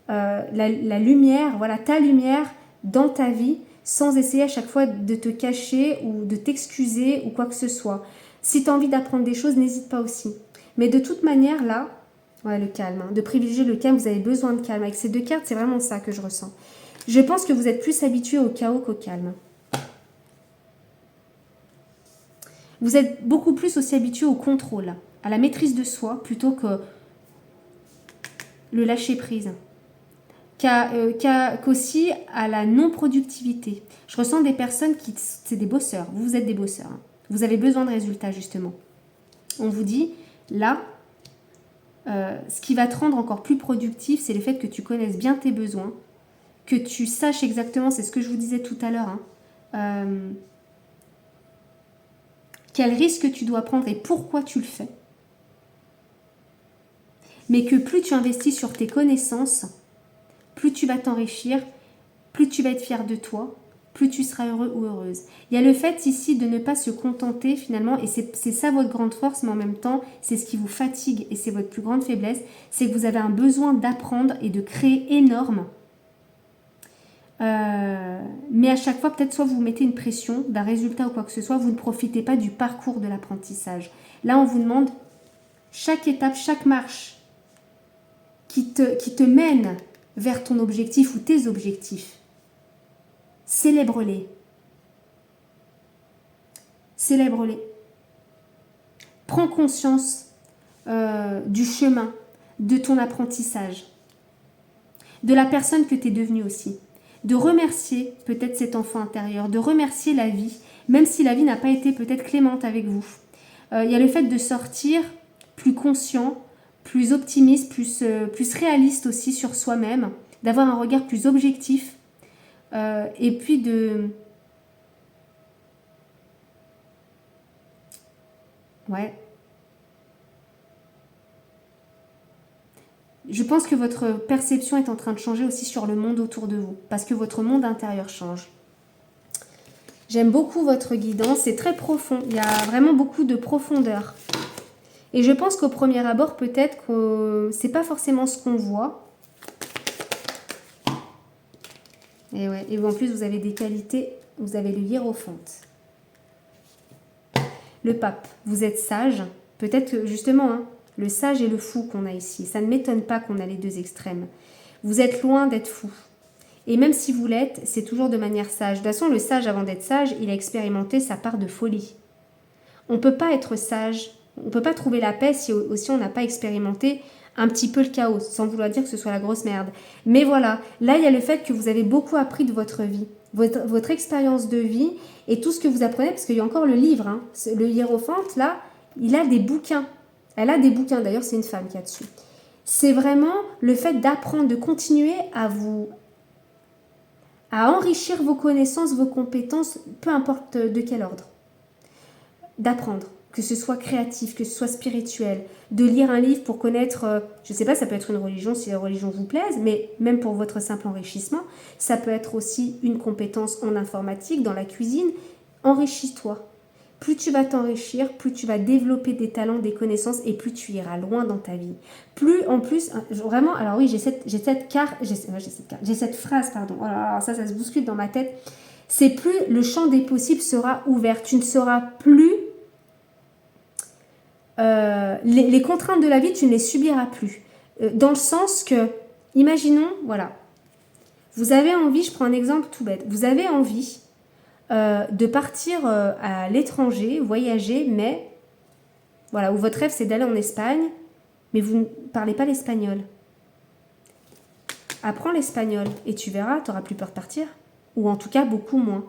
Speaker 1: la lumière, voilà, ta lumière dans ta vie, sans essayer à chaque fois de te cacher ou de t'excuser ou quoi que ce soit. Si tu as envie d'apprendre des choses, n'hésite pas aussi. Mais de toute manière, là, ouais, le calme, hein, de privilégier le calme, vous avez besoin de calme. Avec ces deux cartes, c'est vraiment ça que je ressens. Je pense que vous êtes plus habitué au chaos qu'au calme. Vous êtes beaucoup plus aussi habitué au contrôle, à la maîtrise de soi, plutôt que le lâcher-prise. Qu'aussi à la non-productivité. Je ressens des personnes qui... C'est des bosseurs. Vous êtes des bosseurs. Hein. Vous avez besoin de résultats, justement. On vous dit, là, ce qui va te rendre encore plus productif, c'est le fait que tu connaisses bien tes besoins, que tu saches exactement, c'est ce que je vous disais tout à l'heure, hein, quel risque tu dois prendre et pourquoi tu le fais. Mais que plus tu investis sur tes connaissances, plus tu vas t'enrichir, plus tu vas être fier de toi, plus tu seras heureux ou heureuse. Il y a le fait ici de ne pas se contenter finalement, et c'est ça votre grande force, mais en même temps, c'est ce qui vous fatigue et c'est votre plus grande faiblesse, c'est que vous avez un besoin d'apprendre et de créer énorme. Mais à chaque fois, peut-être soit vous mettez une pression d'un résultat ou quoi que ce soit, vous ne profitez pas du parcours de l'apprentissage. Là, on vous demande chaque étape, chaque marche qui te mène vers ton objectif ou tes objectifs. Célèbre-les. Célèbre-les. Prends conscience du chemin, de ton apprentissage, de la personne que tu es devenue aussi. De remercier peut-être cet enfant intérieur, de remercier la vie, même si la vie n'a pas été peut-être clémente avec vous. Il y a le fait de sortir plus conscient, plus optimiste, plus réaliste aussi sur soi-même, d'avoir un regard plus objectif, et puis de... Ouais. Je pense que votre perception est en train de changer aussi sur le monde autour de vous, parce que votre monde intérieur change. J'aime beaucoup votre guidance, c'est très profond, il y a vraiment beaucoup de profondeur. Et je pense qu'au premier abord, peut-être que c'est pas forcément ce qu'on voit. Et ouais, et en plus vous avez des qualités, vous avez le hiérophante. Le pape, vous êtes sage, peut-être que justement, hein, le sage et le fou qu'on a ici. Ça ne m'étonne pas qu'on a les deux extrêmes. Vous êtes loin d'être fou. Et même si vous l'êtes, c'est toujours de manière sage. De toute façon, le sage, avant d'être sage, il a expérimenté sa part de folie. On ne peut pas être sage, on ne peut pas trouver la paix si aussi on n'a pas expérimenté un petit peu le chaos, sans vouloir dire que ce soit la grosse merde. Mais voilà, là, il y a le fait que vous avez beaucoup appris de votre vie, votre expérience de vie et tout ce que vous apprenez, parce qu'il y a encore le livre, hein. Le hiérophante, là, il a des bouquins. Elle a des bouquins, d'ailleurs, c'est une femme qui a dessus. C'est vraiment le fait d'apprendre, de continuer à enrichir vos connaissances, vos compétences, peu importe de quel ordre. D'apprendre, que ce soit créatif, que ce soit spirituel, de lire un livre pour connaître, je ne sais pas, ça peut être une religion si la religion vous plaise, mais même pour votre simple enrichissement, ça peut être aussi une compétence en informatique, dans la cuisine. Enrichis-toi. Plus tu vas t'enrichir, plus tu vas développer des talents, des connaissances et plus tu iras loin dans ta vie. Plus en plus, vraiment, alors oui, j'ai cette phrase, pardon. Oh là là, ça se bouscule dans ma tête. C'est plus le champ des possibles sera ouvert. Tu ne seras plus les contraintes de la vie, tu ne les subiras plus. dans le sens que, imaginons, voilà, vous avez envie, je prends un exemple tout bête, vous avez envie de partir à l'étranger, voyager, mais voilà, où votre rêve c'est d'aller en Espagne, mais vous ne parlez pas l'espagnol. Apprends l'espagnol et tu verras, tu n'auras plus peur de partir, ou en tout cas beaucoup moins.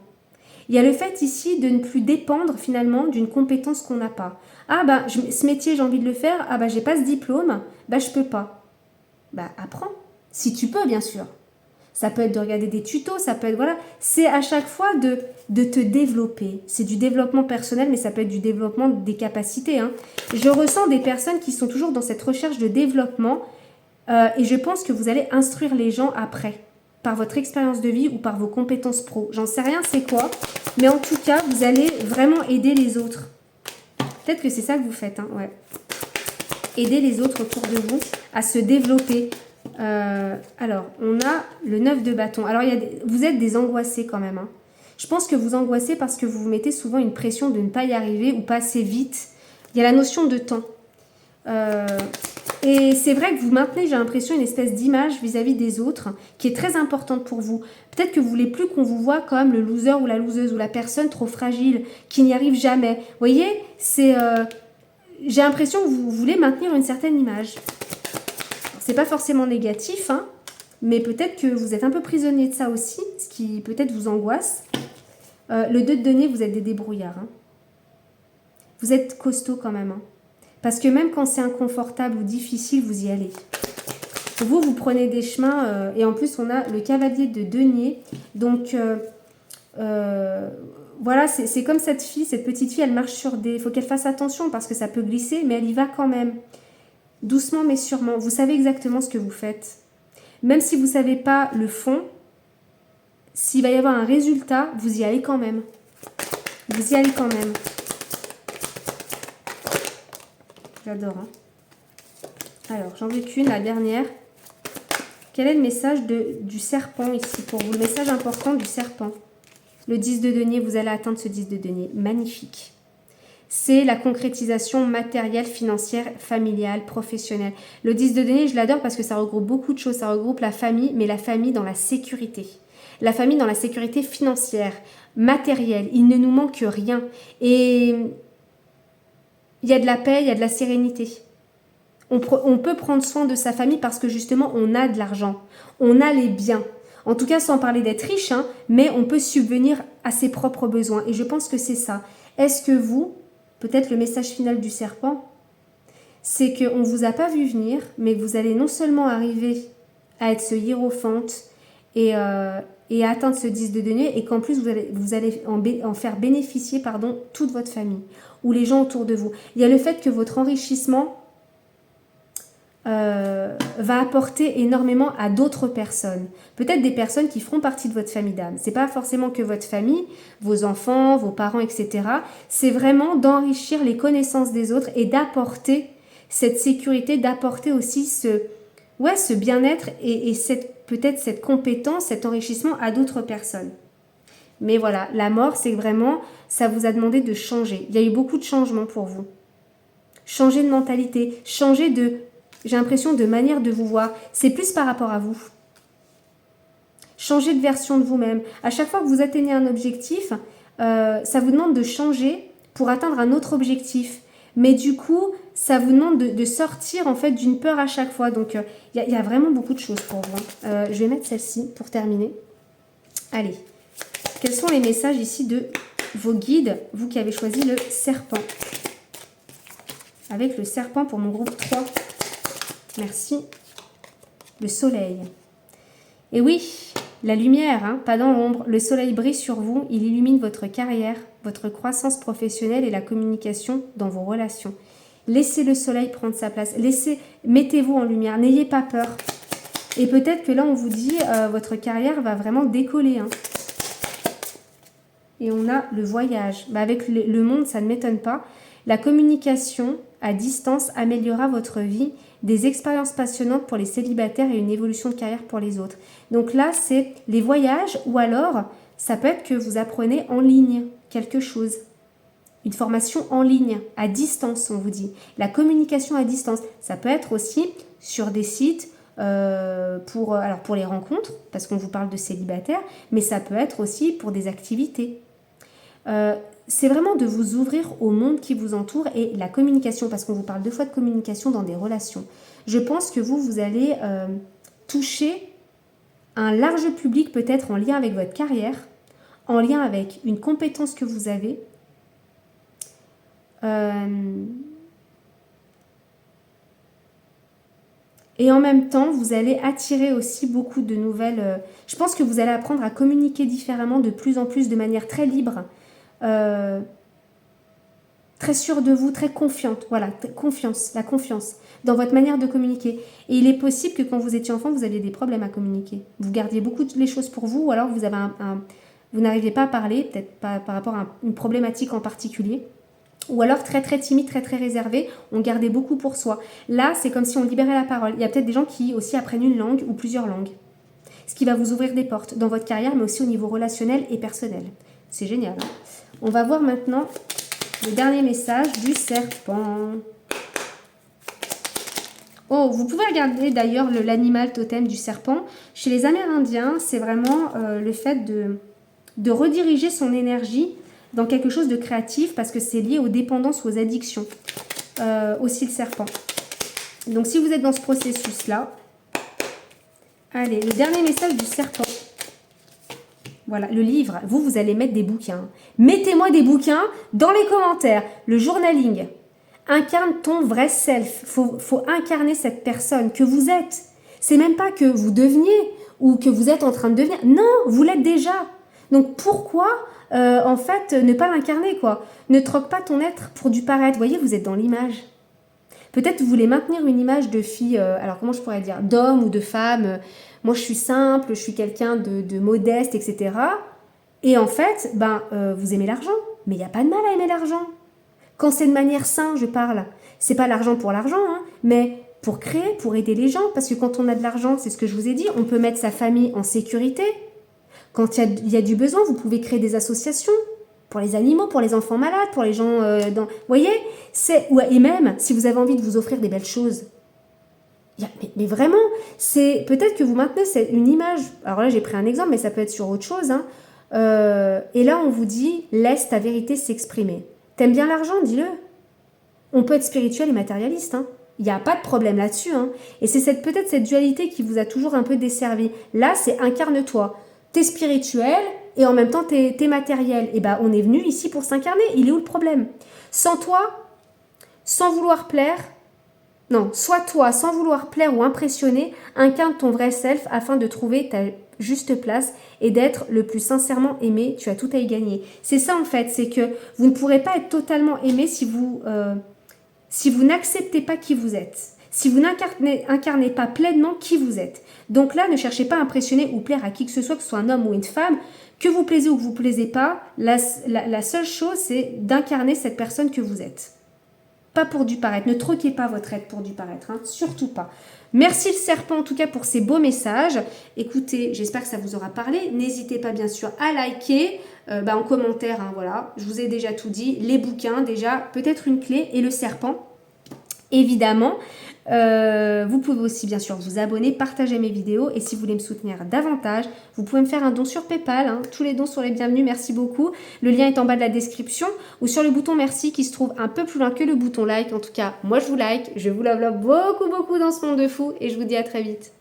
Speaker 1: Il y a le fait ici de ne plus dépendre finalement d'une compétence qu'on n'a pas. Ah bah ce métier j'ai envie de le faire, ah bah j'ai pas ce diplôme, bah je peux pas. Bah apprends, si tu peux bien sûr. Ça peut être de regarder des tutos, ça peut être, voilà, c'est à chaque fois de te développer. C'est du développement personnel, mais ça peut être du développement des capacités. Hein. Je ressens des personnes qui sont toujours dans cette recherche de développement et je pense que vous allez instruire les gens après, par votre expérience de vie ou par vos compétences pro. J'en sais rien c'est quoi, mais en tout cas, vous allez vraiment aider les autres. Peut-être que c'est ça que vous faites, hein, ouais. Aider les autres autour de vous à se développer. Alors, on a le 9 de bâton. Alors, vous êtes des angoissés quand même. Hein. Je pense que vous angoissez parce que vous vous mettez souvent une pression de ne pas y arriver ou pas assez vite. Il y a la notion de temps. Et c'est vrai que vous maintenez, j'ai l'impression, une espèce d'image vis-à-vis des autres qui est très importante pour vous. Peut-être que vous voulez plus qu'on vous voit comme le loser ou la loseuse ou la personne trop fragile qui n'y arrive jamais. Vous voyez, c'est... j'ai l'impression que vous voulez maintenir une certaine image. C'est pas forcément négatif, hein, mais peut-être que vous êtes un peu prisonnier de ça aussi, ce qui peut-être vous angoisse. Le 2 de denier, vous êtes des débrouillards. Hein. Vous êtes costaud quand même. Hein, parce que même quand c'est inconfortable ou difficile, vous y allez. Vous prenez des chemins, et en plus on a le cavalier de denier. Donc voilà, c'est comme cette fille, cette petite fille, elle marche sur des... Il faut qu'elle fasse attention parce que ça peut glisser, mais elle y va quand même. Doucement mais sûrement, vous savez exactement ce que vous faites. Même si vous ne savez pas le fond, s'il va y avoir un résultat, vous y allez quand même. Vous y allez quand même. J'adore. Hein. Alors, j'en veux qu'une, la dernière. Quel est le message du serpent ici pour vous? Le message important du serpent. Le 10 de denier, vous allez atteindre ce 10 de denier. Magnifique. C'est la concrétisation matérielle, financière, familiale, professionnelle. Le 10 de denier, je l'adore parce que ça regroupe beaucoup de choses. Ça regroupe la famille, mais la famille dans la sécurité. La famille dans la sécurité financière, matérielle. Il ne nous manque rien. Et il y a de la paix, il y a de la sérénité. On peut prendre soin de sa famille parce que justement, on a de l'argent. On a les biens. En tout cas, sans parler d'être riche, hein, mais on peut subvenir à ses propres besoins. Et je pense que c'est ça. Est-ce que vous... Peut-être le message final du serpent, c'est qu'on ne vous a pas vu venir, mais que vous allez non seulement arriver à être ce hiérophante et à atteindre ce 10 de denier, et qu'en plus vous allez en faire bénéficier toute votre famille ou les gens autour de vous. Il y a le fait que votre enrichissement va apporter énormément à d'autres personnes. Peut-être des personnes qui feront partie de votre famille d'âme. C'est pas forcément que votre famille, vos enfants, vos parents, etc. C'est vraiment d'enrichir les connaissances des autres et d'apporter cette sécurité, d'apporter aussi ce bien-être et peut-être cette compétence, cet enrichissement à d'autres personnes. Mais voilà, la mort, c'est vraiment, ça vous a demandé de changer. Il y a eu beaucoup de changements pour vous. Changer de mentalité, changer de... J'ai l'impression de manière de vous voir. C'est plus par rapport à vous. Changer de version de vous-même. À chaque fois que vous atteignez un objectif, ça vous demande de changer pour atteindre un autre objectif. Mais du coup, ça vous demande de sortir en fait d'une peur à chaque fois. Donc, il y a vraiment beaucoup de choses pour vous. Je vais mettre celle-ci pour terminer. Allez. Quels sont les messages ici de vos guides, vous qui avez choisi le serpent? Avec le serpent pour mon groupe 3. Merci. Le soleil. Et oui, la lumière, hein, pas dans l'ombre. Le soleil brille sur vous, il illumine votre carrière, votre croissance professionnelle et la communication dans vos relations. Laissez le soleil prendre sa place. Mettez-vous en lumière, n'ayez pas peur. Et peut-être que là, on vous dit, votre carrière va vraiment décoller. Hein. Et on a le voyage. Avec le monde, ça ne m'étonne pas. La communication à distance améliorera votre vie, des expériences passionnantes pour les célibataires et une évolution de carrière pour les autres. Donc là, c'est les voyages ou alors, ça peut être que vous apprenez en ligne quelque chose. Une formation en ligne, à distance, on vous dit. La communication à distance, ça peut être aussi sur des sites pour les rencontres, parce qu'on vous parle de célibataire, mais ça peut être aussi pour des activités. C'est vraiment de vous ouvrir au monde qui vous entoure et la communication, parce qu'on vous parle 2 fois de communication dans des relations. Je pense que vous allez toucher un large public, peut-être en lien avec votre carrière, en lien avec une compétence que vous avez. Et en même temps, vous allez attirer aussi beaucoup de nouvelles... je pense que vous allez apprendre à communiquer différemment, de plus en plus, de manière très libre, très sûre de vous, très confiante. Voilà, la confiance dans votre manière de communiquer. Et il est possible que quand vous étiez enfant, vous aviez des problèmes à communiquer. Vous gardiez beaucoup les choses pour vous, ou alors vous avez vous n'arriviez pas à parler, peut-être pas par rapport à une problématique en particulier. Ou alors très très timide, très très réservé, on gardait beaucoup pour soi. Là, c'est comme si on libérait la parole. Il y a peut-être des gens qui aussi apprennent une langue ou plusieurs langues. Ce qui va vous ouvrir des portes dans votre carrière, mais aussi au niveau relationnel et personnel. C'est génial. Hein. On va voir maintenant le dernier message du serpent. Oh, vous pouvez regarder d'ailleurs l'animal totem du serpent. Chez les Amérindiens, c'est vraiment le fait de rediriger son énergie dans quelque chose de créatif parce que c'est lié aux dépendances ou aux addictions. Aussi le serpent. Donc si vous êtes dans ce processus-là, allez, le dernier message du serpent. Voilà, le livre. Vous allez mettre des bouquins. Mettez-moi des bouquins dans les commentaires. Le journaling. Incarne ton vrai self. Faut incarner cette personne que vous êtes. C'est même pas que vous deveniez ou que vous êtes en train de devenir. Non, vous l'êtes déjà. Donc pourquoi en fait ne pas l'incarner quoi? Ne troque pas ton être pour du paraître. Vous voyez, vous êtes dans l'image. Peut-être vous voulez maintenir une image de fille, alors comment je pourrais dire, d'homme ou de femme. Moi je suis simple, je suis quelqu'un de modeste, etc. Et en fait, vous aimez l'argent. Mais il n'y a pas de mal à aimer l'argent. Quand c'est de manière saine, je parle. C'est pas l'argent pour l'argent, hein, mais pour créer, pour aider les gens. Parce que quand on a de l'argent, c'est ce que je vous ai dit, on peut mettre sa famille en sécurité. Quand il y a du besoin, vous pouvez créer des associations pour les animaux, pour les enfants malades, pour les gens Vous voyez, et même si vous avez envie de vous offrir des belles choses. Mais vraiment, c'est peut-être que vous maintenez une image. Alors là, j'ai pris un exemple, mais ça peut être sur autre chose. Hein. Et là, on vous dit, laisse ta vérité s'exprimer. T'aimes bien l'argent, dis-le. On peut être spirituel et matérialiste. Hein. Il n'y a pas de problème là-dessus. Hein. Et c'est peut-être cette dualité qui vous a toujours un peu desservi. Là, c'est incarne-toi. T'es spirituel et en même temps, t'es matériel. Et on est venu ici pour s'incarner. Il est où le problème? Sans toi, sans vouloir plaire, non, sois toi, sans vouloir plaire ou impressionner, incarne ton vrai self afin de trouver ta juste place et d'être le plus sincèrement aimé. Tu as tout à y gagner. C'est ça en fait, c'est que vous ne pourrez pas être totalement aimé si vous n'acceptez pas qui vous êtes. Si vous n'incarnez pas pleinement qui vous êtes. Donc là, ne cherchez pas à impressionner ou plaire à qui que ce soit un homme ou une femme. Que vous plaisez ou que vous ne plaisez pas, la seule chose, c'est d'incarner cette personne que vous êtes. Pas pour du paraître. Ne troquez pas votre être pour du paraître. Hein. Surtout pas. Merci le serpent en tout cas pour ces beaux messages. Écoutez, j'espère que ça vous aura parlé. N'hésitez pas bien sûr à liker en commentaire. Hein, voilà, je vous ai déjà tout dit. Les bouquins déjà, peut-être une clé et le serpent. Évidemment, vous pouvez aussi bien sûr vous abonner, partager mes vidéos et si vous voulez me soutenir davantage, vous pouvez me faire un don sur PayPal. Hein. Tous les dons sont les bienvenus, merci beaucoup. Le lien est en bas de la description ou sur le bouton merci qui se trouve un peu plus loin que le bouton like. En tout cas, moi je vous like, je vous love beaucoup dans ce monde de fou et je vous dis à très vite.